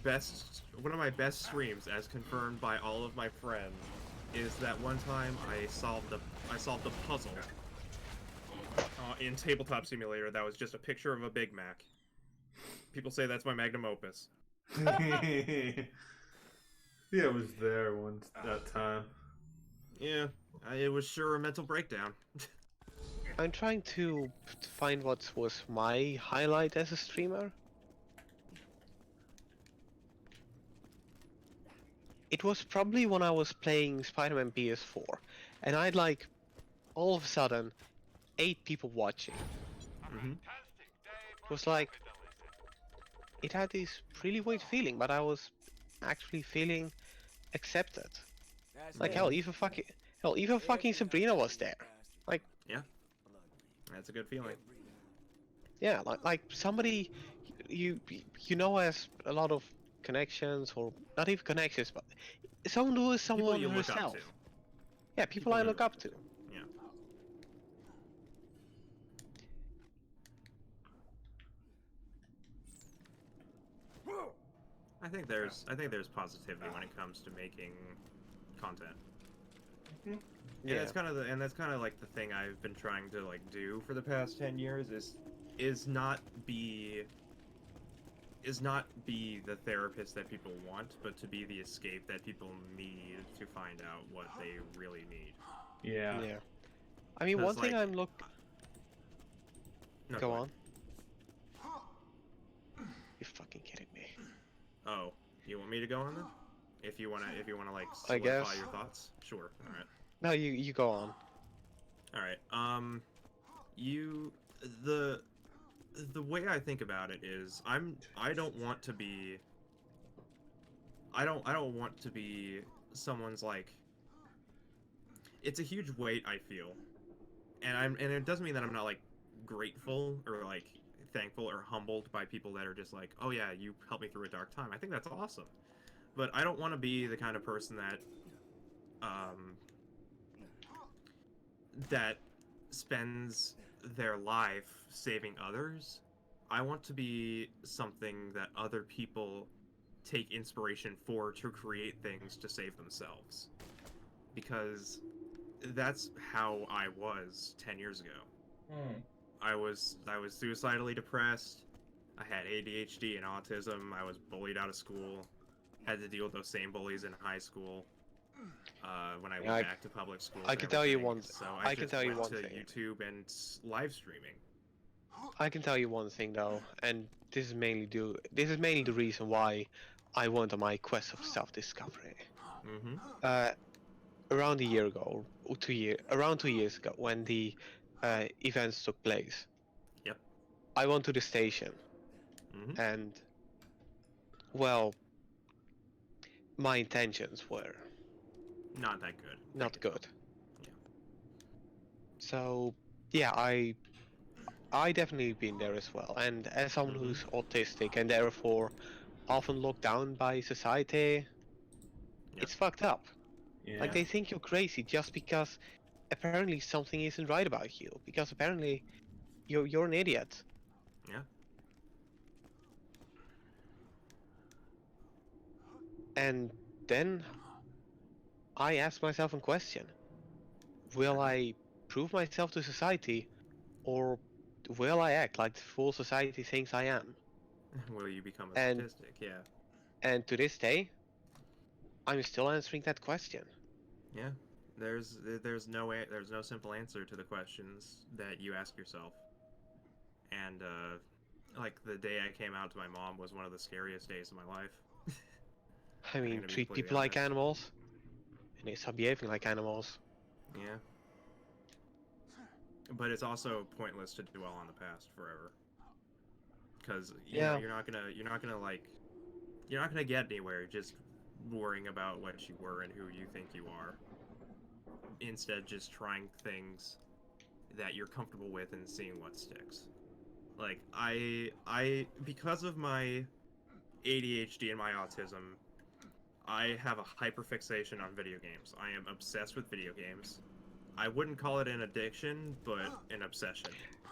best streams, as confirmed by all of my friends, is that one time I solved a puzzle in Tabletop Simulator that was just a picture of a Big Mac. People say that's my magnum opus. Yeah, it was there once that time. Yeah, it was sure a mental breakdown. I'm trying to find what was my highlight as a streamer. It was probably when I was playing Spider-Man PS4, and I had like, all of a sudden, 8 people watching. It was like, it had this really weird feeling, but I was actually feeling accepted. Like hell, even fucking Sabrina was there. Like, Yeah, that's a good feeling. yeah, like somebody you know has a lot of connections, or not even connections, but someone who is People someone you look up herself. to. Yeah, people I look up to. Yeah. I think there's positivity when it comes to making content. And that's kind of like the thing I've been trying to like do for the past 10 years is not be the therapist that people want, but to be the escape that people need to find out what they really need. Yeah. Yeah. I mean, 'Cause, one thing like, I'm No, Go ahead. on. You're fucking kidding me. Oh, you want me to go on then? If you wanna like I solidify guess. your thoughts, sure. All right. No, you go on. All right. You the way I think about it is I don't want to be I don't want to be someone's like it's a huge weight I feel. And it doesn't mean that I'm not like grateful or like thankful or humbled by people that are just like, "Oh yeah, you helped me through a dark time." I think that's awesome. But I don't want to be the kind of person um that spends their life saving others. I want to be something that other people take inspiration for to create things to save themselves. Because that's how I was 10 years ago. Hmm. I was suicidally depressed. I had ADHD and autism. I was bullied out of school. Had to deal with those same bullies in high school. When I went back to public schools. I and can tell you everything. one. So I can just tell you went one to thing. YouTube and live streaming. I can tell you one thing though, and this is mainly the reason why I went on my quest of self-discovery. Mm-hmm. Around a year ago, or around 2 years ago, when the events took place. Yep. I went to the station, Mm-hmm. and well, my intentions were Not that good. not good. Yeah. So yeah, I definitely been there as well. And as someone Mm-hmm. who's autistic and therefore often looked down by society, Yep. it's fucked up. Yeah. Like they think you're crazy just because apparently something isn't right about you. Because apparently you're an idiot. Yeah. And then I ask myself a question. Will I prove myself to society, or will I act like the full society thinks I am? Will you become a And statistic? Yeah. and to this day, I'm still answering that question. Yeah. There's no simple answer to the questions that you ask yourself. And like the day I came out to my mom was one of the scariest days of my life. I I'm mean, gonna be treat completely people like honest. animals, and they stop behaving like animals. Yeah. But it's also pointless to dwell on the past forever. Because Yeah. you're not gonna get anywhere just worrying about what you were and who you think you are. Instead, just trying things that you're comfortable with and seeing what sticks. Like I because of my ADHD and my autism, I have a hyperfixation on video games. I am obsessed with video games. I wouldn't call it an addiction, but an obsession.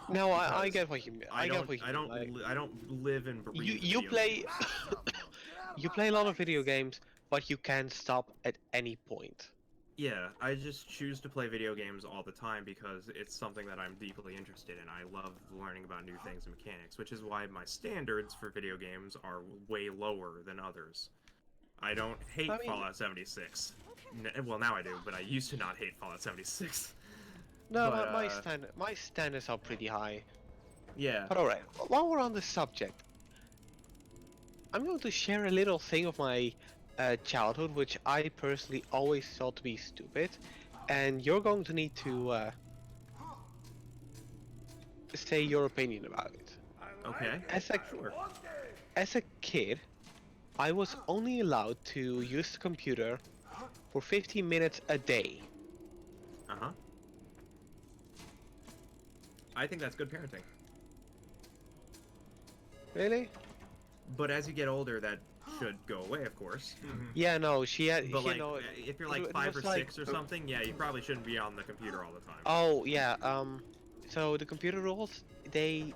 No, I Because get what you mean. I get what you mean. Like, I don't live and breathe. you video play games. you play a lot of video games, but you can't stop at any point. Yeah, I just choose to play video games all the time because it's something that I'm deeply interested in. I love learning about new things and mechanics, which is why my standards for video games are way lower than others. I don't hate I mean- Fallout 76. Well, now I do, but I used to not hate Fallout 76. No, But, my standards are pretty high. Yeah. But alright, while we're on the subject, I'm going to share a little thing of my childhood, which I personally always thought to be stupid, and you're going to need to say your opinion about it. Okay. Sure. As a kid, I was only allowed to use the computer for 15 minutes a day. Uh-huh. I think that's good parenting. Really? But as you get older, that should go away, of course. Yeah, no, she had, But you like, know, if you're it like 5 or was like- 6 or something, yeah, you probably shouldn't be on the computer all the time. Oh, yeah, so the computer rules, they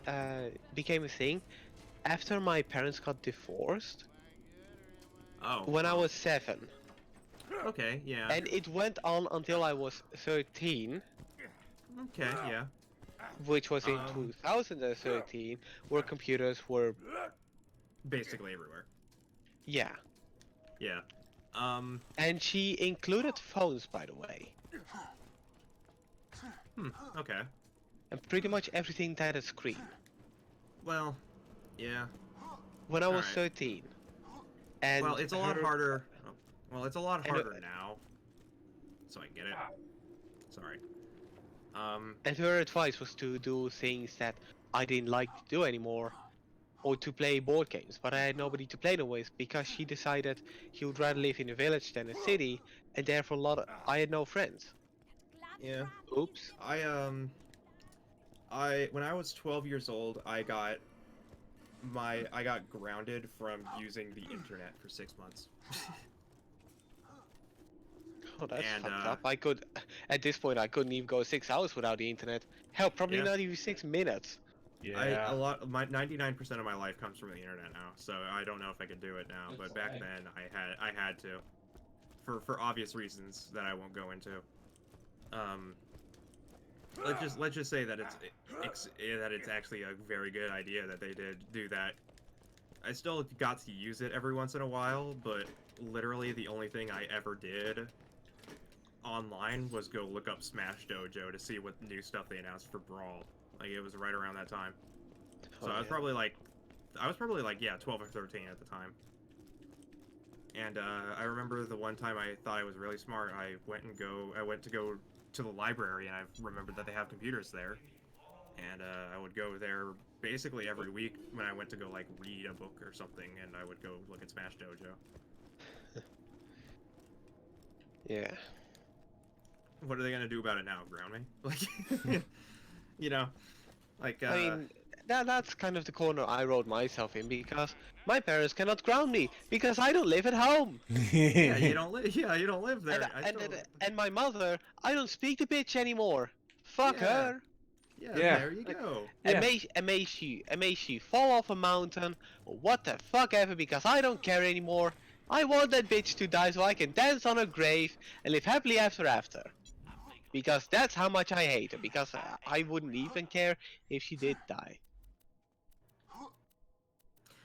became a thing after my parents got divorced Oh. when I was 7. Okay, yeah. And it went on until I was 13, Okay, yeah. which was in 2013, where computers were, Basically everywhere. yeah. Yeah. And she included phones, by the way. Okay. And pretty much everything that is screen. Well, yeah. When I was Alright. 13. And Well, it's a lot her- harder. Well, it's a lot And, harder now. So I get it. Sorry. And her advice was to do things that I didn't like to do anymore. Or to play board games, but I had nobody to play them with because she decided she would rather live in a village than a city, and therefore I had no friends. Yeah. Oops. When I was 12 years old, I got grounded from using the internet for 6 months. Oh, that's And, fucked up. At this point, I couldn't even go 6 hours without the internet. Hell, probably Yeah. not even 6 minutes. Yeah. 99% of my life comes from the internet now, so I don't know if I could do it now. But back then, I had to, for obvious reasons that I won't go into. Let's just say that it's actually a very good idea that they did do that. I still got to use it every once in a while, but literally the only thing I ever did online was go look up Smash Dojo to see what new stuff they announced for Brawl. Like, it was right around that time. So I was probably like, yeah, 12 or 13 at the time. And I remember the one time I thought I was really smart. I went to go to the library, and I remembered that they have computers there. And I would go there basically every week when I went to go like read a book or something, and I would go look at Smash Dojo. Yeah. What are they gonna do about it now? Ground me? Like, you know, like. I mean, that's kind of the corner I wrote myself in because my parents cannot ground me because I don't live at home. yeah, you don't live. Yeah, you don't live there. And my mother, I don't speak to bitch anymore. Fuck Yeah. her. Yeah, Yeah. there you go. Yeah. And may she fall off a mountain or what the fuck ever because I don't care anymore. I want that bitch to die so I can dance on her grave and live happily ever after. Because that's how much I hate her. Because I wouldn't even care if she did die.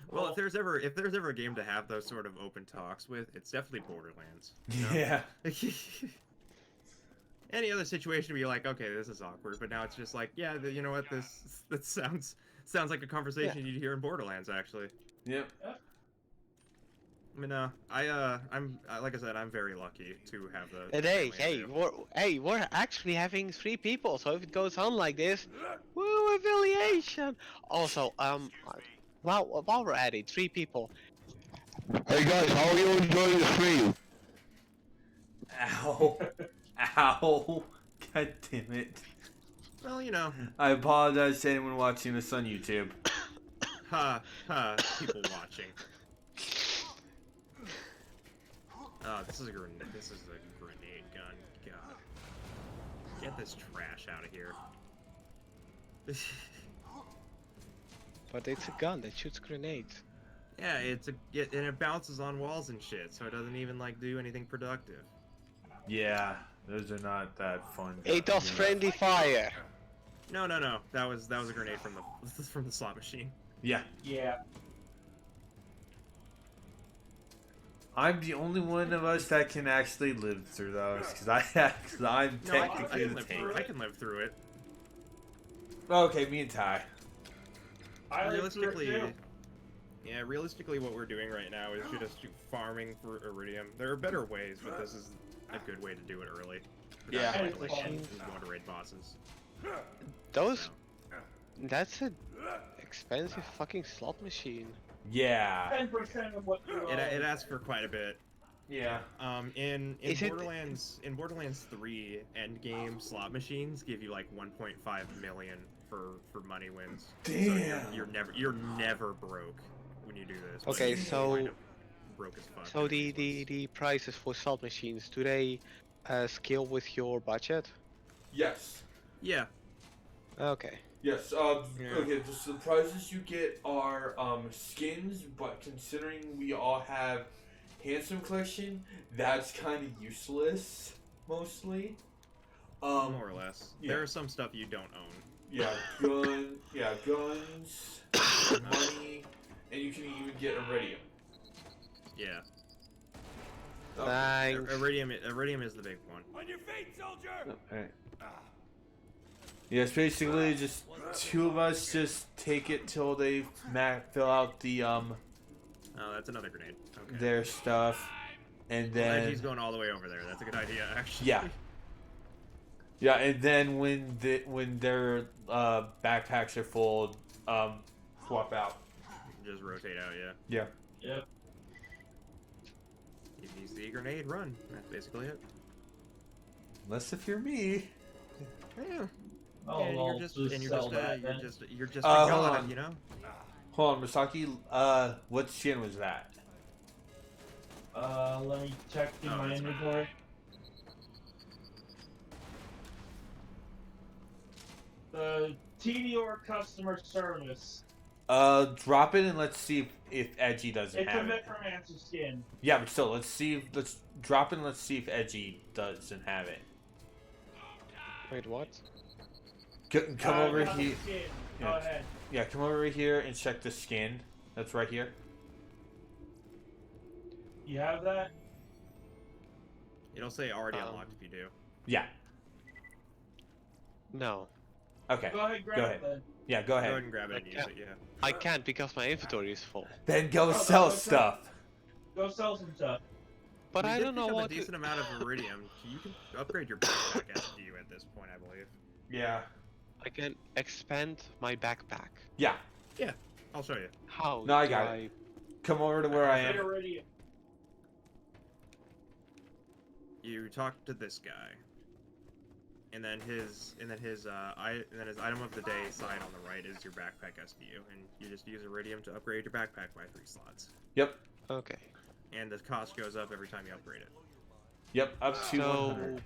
Well, if there's ever a game to have those sort of open talks with, it's definitely Borderlands. You know? Yeah. Any other situation would be like, okay, this is awkward, but now it's just like, yeah, you know what, that sounds like a conversation you'd hear in Borderlands, actually. Yep. I mean, I'm like I said, I'm very lucky to have the. And we're actually having 3 people. So if it goes on like this, woo, affiliation. Also, while we're at it, 3 people. Hey guys, how are you enjoying the stream? Ow. Ow. God damn it. Well, you know, I apologize to anyone watching this on YouTube. people watching. This is a grenade. This is a grenade gun. God, get this trash out of here. But it's a gun that shoots grenades. Yeah, and it bounces on walls and shit, so it doesn't even like do anything productive. Yeah, those are not that fun. It does friendly fire. No. That was a grenade from the slot machine. Yeah. Yeah. I'm the only one of us that can actually live through those, because I'm No, I technically can the live through it. I can live through it. Okay, me and Ty. Realistically, what we're doing right now is just farming for iridium. There are better ways, but this is a good way to do it early. Yeah. Like going to raid bosses. That's a expensive fucking slot machine. Yeah. 10% of what you. It asks for quite a bit. Yeah. In Borderlands 3, endgame slot machines give you like 1.5 million for money wins. Damn. So you're never broke when you do this. Okay, You're so kind of broke as fuck. so the prices for slot machines, do they scale with your budget? Yes. Yeah. Okay. Yes. Yeah. Okay. The surprises you get are skins, but considering we all have Handsome collection, that's kind of useless, mostly. More or less. Yeah. There is some stuff you don't own. Yeah, guns, money, and you can even get iridium. Yeah. Thanks. Iridium is the big one. On your feet, soldier! Alright. Yeah, it's basically just two of us just take it till they fill out the Oh, that's another grenade. Okay. their stuff, and then Reggie's going all the way over there. That's a good idea, actually. yeah, yeah, and then when their backpacks are full, swap out. Just rotate out, yeah. Yeah. Yep. If you see a grenade, run. That's basically it. Unless if you're me. Yeah. Oh, and well, you're just a hold god, on. you know? Hold on, Misaki. What skin was that? Let me check in my that's fine. inventory. The TDR customer service. Drop it and let's see if Edgy doesn't It's a have it. Necromancer skin. Yeah, but still, let's drop it and let's see if Edgy doesn't have it. Wait, what? Come over got the here. skin. Go Yeah. ahead. Yeah, come over here and check the skin. That's right here. You have that? It'll say already Um, unlocked if you do. Yeah. No. Okay. Go ahead, grab Go it ahead. then. Yeah, go Go ahead. ahead and grab it and use it, yeah. I can't because my inventory is full. Then go Oh, sell okay. stuff. Go sell some stuff. But We I did don't know pick up what a to... decent amount of iridium. You can upgrade your backpack SDU at this point, I believe. Yeah. I can expand my backpack. Yeah. I'll show you. How No, I do got it. Come over to where I Get am. iridium. You talk to this guy, and then his item of the day sign on the right is your backpack SDU, and you just use iridium to upgrade your backpack by 3 slots. Yep. Okay. And the cost goes up every time you upgrade it. Yep. Up to So... 100.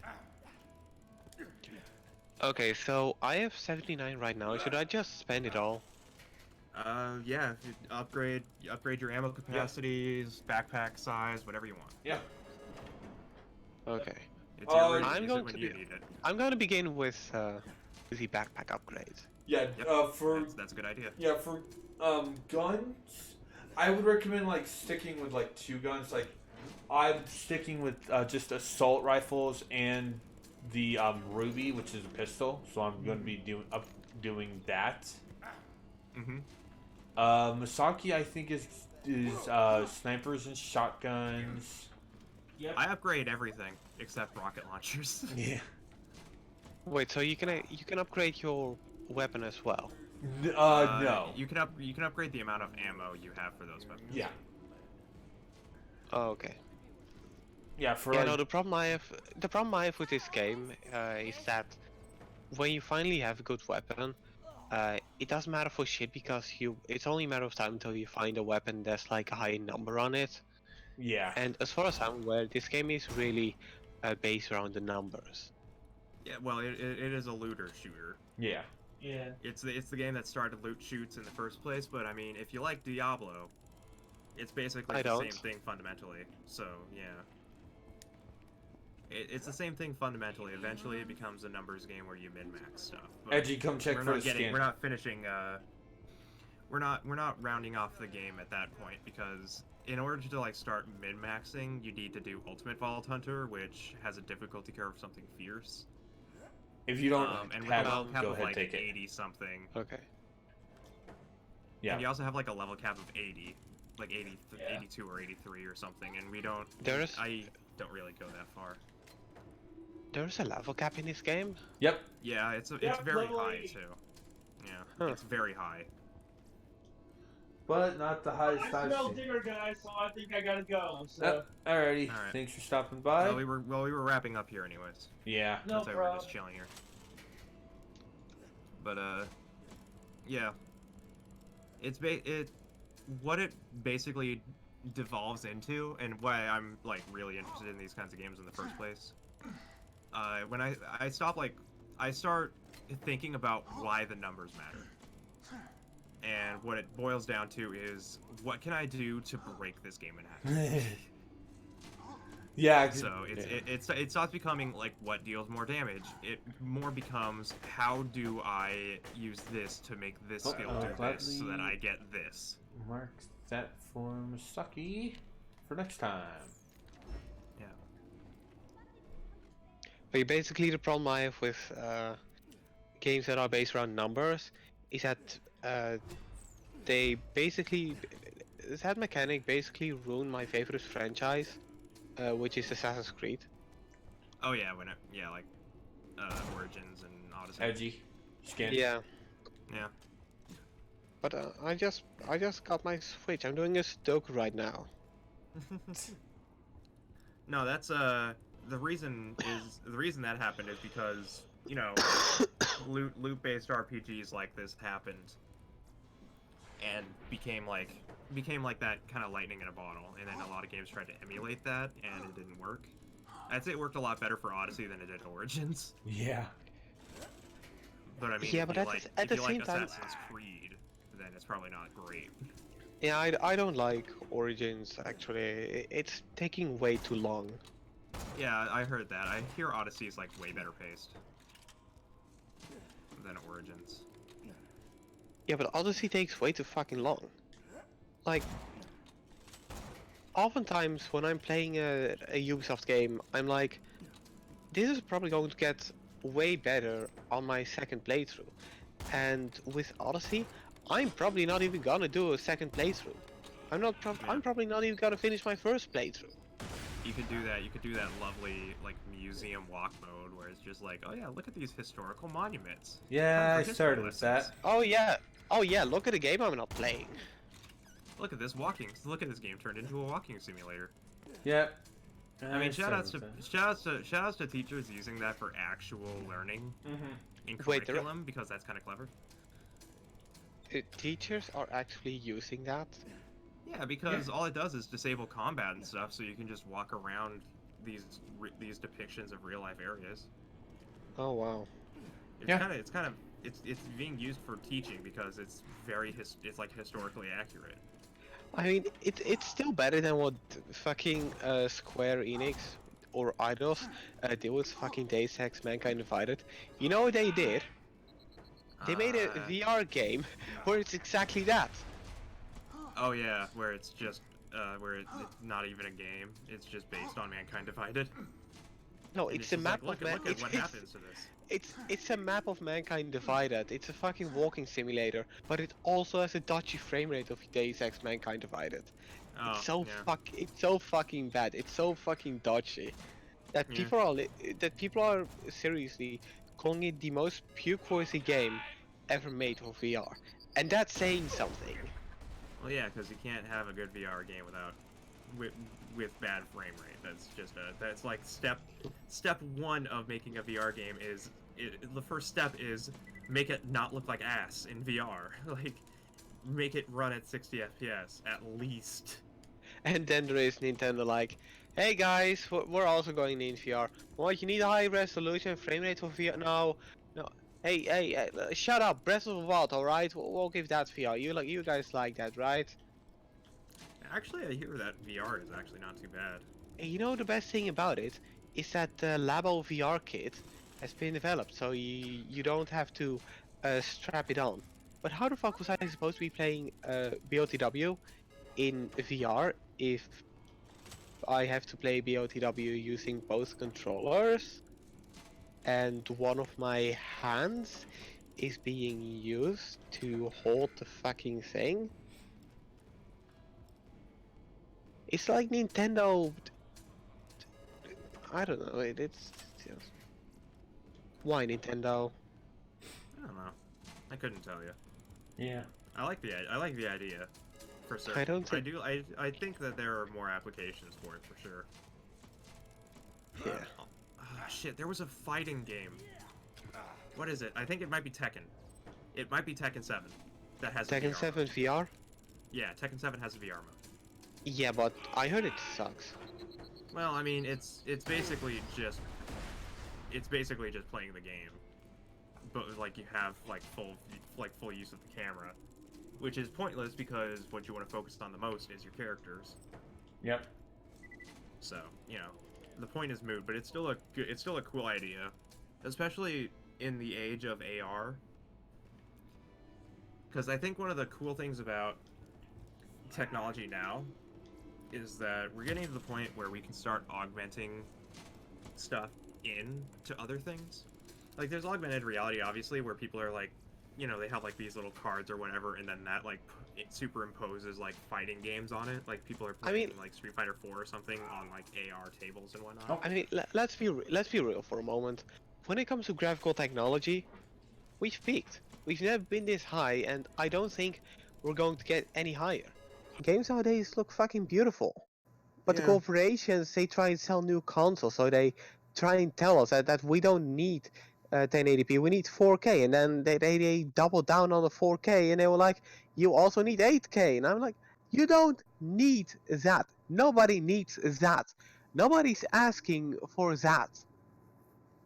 Okay, so I have 79 right now. Should I just spend it all? Yeah, if you upgrade your ammo capacities, backpack size, whatever you want. Yeah. Okay. It's your I'm iridium, use going it when to you be- need it. I'm gonna begin with the backpack upgrade. Yeah. Yep. For That's a good idea. yeah for guns, I would recommend like sticking with like 2 guns. Like I'm sticking with just assault rifles and the Ruby, which is a pistol. So I'm going to be doing that. Mm-hmm. Misaki, I think is snipers and shotguns. Yep. I upgrade everything except rocket launchers. Yeah. Wait, so you can upgrade your weapon as well? No. You can upgrade the amount of ammo you have for those weapons. Yeah. Oh, okay. Yeah. For Yeah, like, no, the problem I have with this game is that when you finally have a good weapon, it doesn't matter for shit because it's only a matter of time until you find a weapon that's like a high number on it. yeah. And as far as I'm aware, this game is really based around the numbers. Yeah, well, it is a looter shooter. Yeah. Yeah. It's the game that started loot shoots in the first place. But I mean, if you like Diablo, it's basically I the don't. same thing fundamentally. So yeah, it's the same thing fundamentally. Eventually, it becomes a numbers game where you min-max stuff. But Edgy, come check we're for not the skin. We're not finishing. We're not rounding off the game at that point because in order to like start min-maxing, you need to do Ultimate Vault Hunter, which has a difficulty curve of something fierce. If you don't And with have a it, level cap go of ahead like take it. 80 something. Okay. Yeah. And you also have like a level cap of 80, like 80, Yeah. 82 or 83 or something, and we don't. There's- I don't really go that far. There's a level cap in this game? Yep. Yeah, it's Yeah, very level high 80. too. Yeah, Huh. it's very high. But not the highest I I've smell seen. dinner, guys, so I think I gotta go. So Yep. Alrighty. Alright. Thanks for stopping by. Well, we were wrapping up here anyways. Yeah. no That's why we're problem. just chilling here. But yeah. What it basically devolves into, and why I'm like really interested in these kinds of games in the first place. When I start thinking about why the numbers matter. And what it boils down to is, what can I do to break this game in half? Yeah. So it stops becoming like what deals more damage. It more becomes how do I use this to make this skill do this so that I get this. Mark that for Misaki for next time. Yeah. But basically, the problem I have with games that are based around numbers is that they basically that mechanic basically ruined my favorite franchise, which is Assassin's Creed. Oh yeah, like Origins and Odyssey. Edgy. Skin. Yeah. Yeah. But I just got my Switch. I'm doing a Sudoku right now. No, that's the reason that happened is because, you know, loot-based RPGs like this happened and became like that kind of lightning in a bottle, and then a lot of games tried to emulate that and it didn't work. I'd say it worked a lot better for Odyssey than it did Origins. Yeah. But I mean, Yeah, if but you at like, the if you same like time, Assassin's Creed, then it's probably not great. yeah, I don't like Origins actually. It's taking way too long. Yeah, I heard that. I hear Odyssey is like way better paced than Origins. Yeah, but Odyssey takes way too fucking long. Like, oftentimes when I'm playing a Ubisoft game, I'm like, this is probably going to get way better on my second playthrough. And with Odyssey, I'm probably not even gonna do a second playthrough. I'm probably not even gonna finish my first playthrough. You could do that. You could do that lovely like museum walk mode where it's just like, oh yeah, look at these historical monuments. Yeah, Time I for started history with lessons. that. Oh yeah, look at the game I'm not playing. Look at this Look at this game turned into a walking simulator. Yep. I mean, shout outs started with to teachers using that for actual learning in Wait, there are- curriculum because that's kind of clever. Teachers are actually using that. Yeah, because all it does is disable combat and stuff, so you can just walk around these depictions of real life areas. Oh wow. It's being used for teaching because it's it's like historically accurate. I mean, it's still better than what fucking Square Enix or Eidos did with fucking Deus Ex Mankind Divided. You know what they did? They made a VR game where it's exactly that. Oh yeah, where it's just it's not even a game. It's just based on Mankind Divided. No, And it's a just map like, of look at what happens to this. It's a map of Mankind Divided. It's a fucking walking simulator, but it also has a dodgy frame rate of Deus Ex Mankind Divided. Oh, It's so fucking bad. It's so fucking dodgy that Yeah. people are seriously calling it the most puke-worthy game ever made for VR, and that's saying something. Well, yeah, because you can't have a good VR game with bad frame rate. That's like step one of making a VR game is the first step is make it not look like ass in VR. Like make it run at 60 FPS at least. And then there is Nintendo like, hey guys, we're also going in VR. What, you need a high resolution frame rate for VR? No. Hey, shut up, Breath of the Wild, alright? We'll give that VR. You guys like that, right? Actually, I hear that VR is actually not too bad. And you know the best thing about it is that the Labo VR kit has been developed, so you don't have to strap it on. But how the fuck was I supposed to be playing BOTW in VR if I have to play BOTW using both controllers and one of my hands is being used to hold the fucking thing? It's like Nintendo. I don't know. It's just... Why Nintendo? I don't know. I couldn't tell you. Yeah. I like the idea. For certain. I don't think... I think that there are more applications for it for sure. Yeah. Shit, there was a fighting game. What is it? I think it might be Tekken. It might be Tekken 7. That has a Tekken VR 7 mode. VR? Yeah, Tekken 7 has a VR mode. Yeah, but I heard it sucks. Well, I mean, it's basically just playing the game, but like you have like full use of the camera, which is pointless because what you want to focus on the most is your characters. Yep. So the point is moot, but it's still a cool idea, especially in the age of AR. Because I think one of the cool things about technology now is that we're getting to the point where we can start augmenting stuff into other things. Like, there's augmented reality, obviously, where people are like, they have like these little cards or whatever, and then that like it superimposes like fighting games on it. Like people are playing like Street Fighter 4 or something on like AR tables and whatnot. I mean, let's be real for a moment. When it comes to graphical technology, we've peaked. We've never been this high, and I don't think we're going to get any higher. Games nowadays look fucking beautiful, but the corporations, they try and sell new consoles, so they try and tell us that we don't need 1080p, we need 4K, and then they double down on the 4K, and they were like, you also need 8K, and I'm like, you don't need that. Nobody needs that. Nobody's asking for that.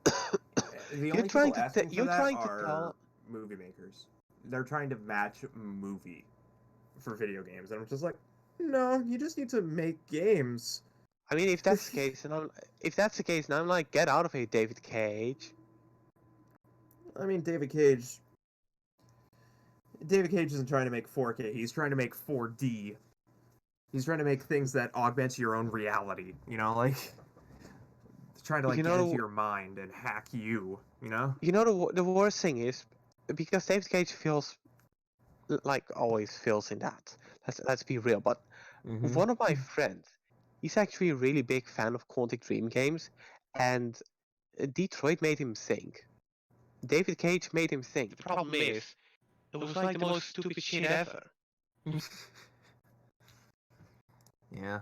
The only people asking for that are movie makers. They're trying to match movie for video games, and I'm just like, no, you just need to make games. I mean, if that's the case, and I'm like, get out of here, David Cage. I mean, David Cage isn't trying to make 4K. He's trying to make 4D. He's trying to make things that augment your own reality. Like trying to like get into your mind and hack you. The worst thing is because David Cage feels like always feels in that. Let's be real. But one of my friends, he's actually a really big fan of Quantic Dream games, and Detroit made him think. David Cage made him think. The problem is, it was like the most stupid shit ever. Yeah,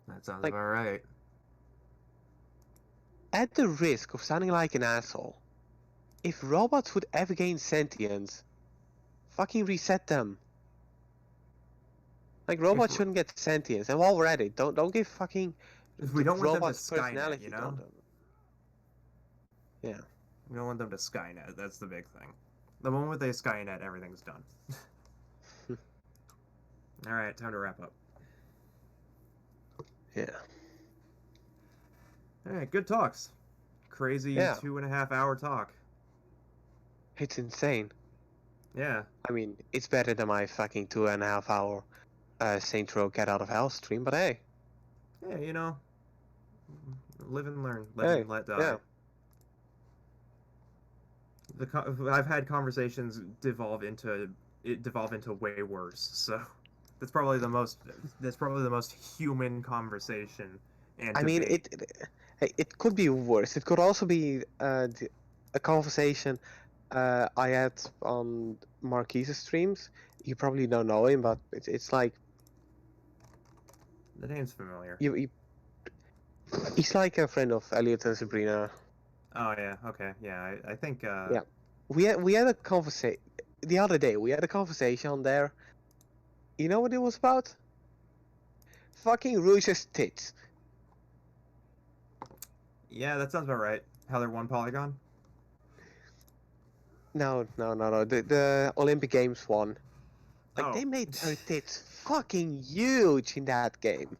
that sounds about right. At the risk of sounding like an asshole, if robots would ever gain sentience, fucking reset them. Like, robots shouldn't get sentience, and while we're at it, don't give fucking we don't want them to Skynet, Skynet, Yeah. We don't want them to Skynet, that's the big thing. The moment they Skynet, everything's done. Alright, time to wrap up. Yeah. Alright, good talks. Crazy 2.5 hour talk. It's insane. Yeah. I mean, it's better than my fucking 2.5 hour Saints Row Get Out of Hell stream, but hey. Yeah, live and learn. Live and let die. Yeah. I've had conversations devolve into way worse. So that's probably the most human conversation. And I mean, it could be worse. It could also be a conversation I had on Marquise's streams. You probably don't know him, but it's like the name's familiar. He's like a friend of Elliot and Sabrina. Oh yeah, okay, yeah. I think. Yeah, we had a conversation the other day. We had a conversation on there. You know what it was about? Fucking Rouge's tits. Yeah, that sounds about right. How they're one polygon? No. The Olympic Games one. Like, they made her tits fucking huge in that game.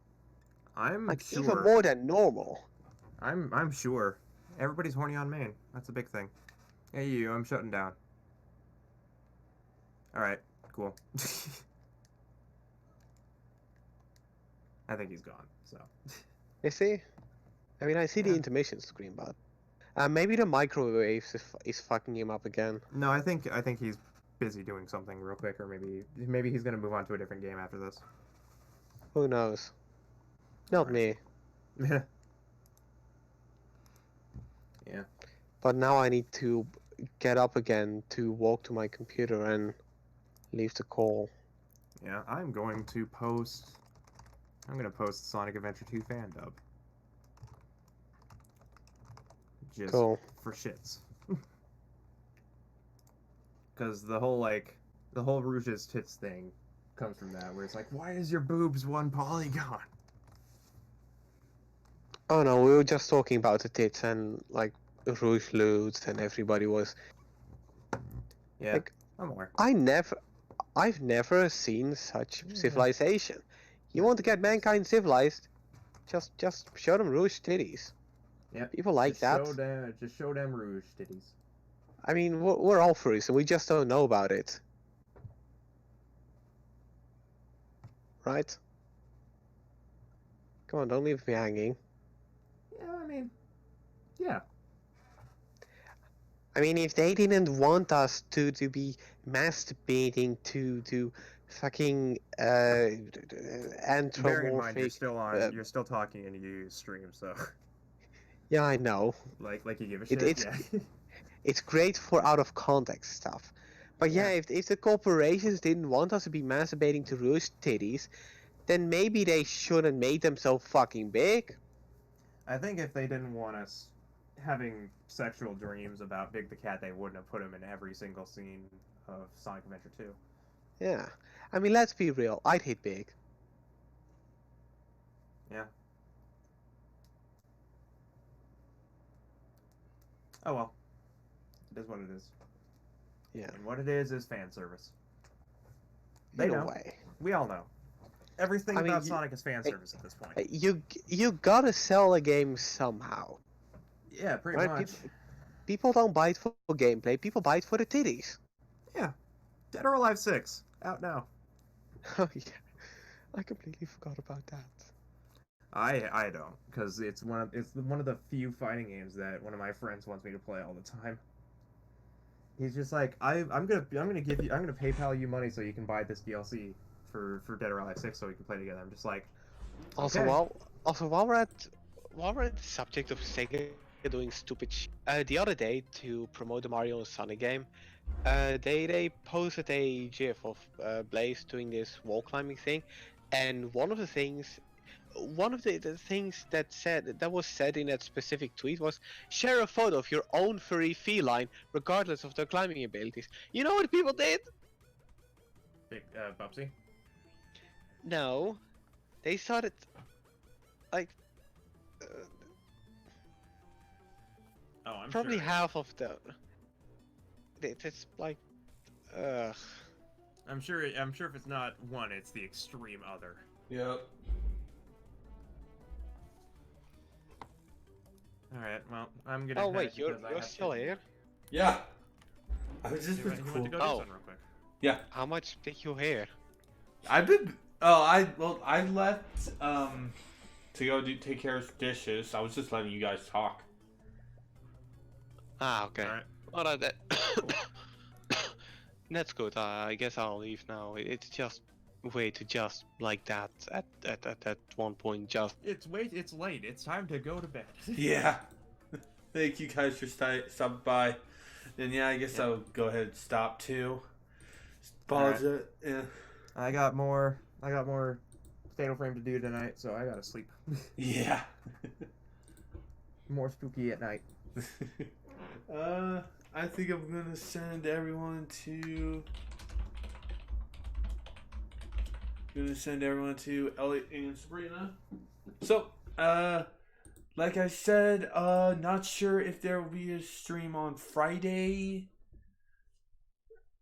I'm like sure. Even more than normal. I'm sure. Everybody's horny on main. That's a big thing. Hey you, I'm shutting down. Alright, cool. I think he's gone, so. You see? I mean, I see the intermission screen, but maybe the microwaves is fucking him up again. No, I think he's busy doing something real quick, or maybe he's gonna move on to a different game after this. Who knows? Not me. Yeah. But now I need to get up again to walk to my computer and leave the call. Yeah, I'm gonna post Sonic Adventure 2 fan dub. Just for shits. Because the whole Rouge's tits thing comes from that, where it's like, why is your boobs one polygon? Oh no, we were just talking about the tits and like Rouge Loots and everybody was. Yeah, like, I'm aware. I've never seen such civilization. You want to get mankind civilized? Just show them Rouge titties. Yeah. People like that. Just show them Rouge titties. I mean, we're all furries, and we just don't know about it. Right? Come on, don't leave me hanging. Yeah, I mean, yeah. I mean, if they didn't want us to be masturbating to fucking anthropomorphic. Bearing in mind, you're still on. You're still talking in your stream, so Yeah, I know. like you give a It, shit. it's Yeah. it's great for out of context stuff. But yeah, Yeah. if the corporations didn't want us to be masturbating to Rouge titties, then maybe they shouldn't make them so fucking big. I think if they didn't want us having sexual dreams about Big the Cat, they wouldn't have put him in every single scene of Sonic Adventure 2. Yeah. I mean, let's be real. I'd hit big. Yeah. Oh well. It is what it is. Yeah. And what it is fan service. In They a know. way. We all know. Everything I mean, about Sonic is fan service at this point. You gotta sell a game somehow. Yeah, pretty Right? much. People don't buy it for gameplay. People buy it for the titties. Yeah. Dead or Alive 6. Out now. Oh yeah. I completely forgot about that. I don't, because it's one of the few fighting games that one of my friends wants me to play all the time. He's just like, I'm gonna PayPal you money so you can buy this DLC for Dead or Alive 6 so we can play together. I'm just like, Also, okay. while we're at the subject of Sega doing stupid the other day to promote the Mario and Sonic game, they posted a GIF of Blaze doing this wall climbing thing, and one of the things that was said in that specific tweet was, share a photo of your own furry feline regardless of their climbing abilities. You know what people did? Big Bubsy. No, they started like Oh, I'm probably sure. half of the. It's like, I'm sure if it's not one, it's the extreme other. Yep. All right. Well, I'm gonna. Oh head wait, you're because I have still to- here. Yeah. I was just You with went cool. to go do Oh. something real quick. Yeah. How much did you hear? I've been. Oh, I left to go take care of dishes. I was just letting you guys talk. Ah, okay. All right. Well, that. That's good. I guess I'll leave now. It's just way to just like that at one point just. It's late. It's time to go to bed. Yeah. Thank you guys for stopping by. And yeah, I guess I'll go ahead and stop too. Apologize. Yeah. I got more Fatal Frame to do tonight, so I gotta sleep. Yeah. More spooky at night. I think I'm gonna send everyone to. Elliot and Sabrina. So, like I said, not sure if there will be a stream on Friday.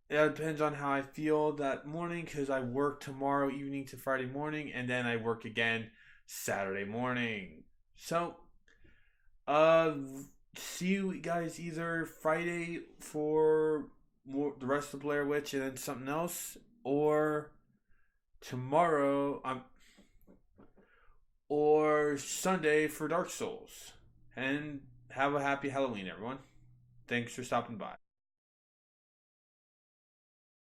It depends on how I feel that morning, because I work tomorrow evening to Friday morning, and then I work again Saturday morning. So, see you guys either Friday for the rest of Blair Witch and then something else, or tomorrow or Sunday for Dark Souls. And have a happy Halloween, everyone. Thanks for stopping by.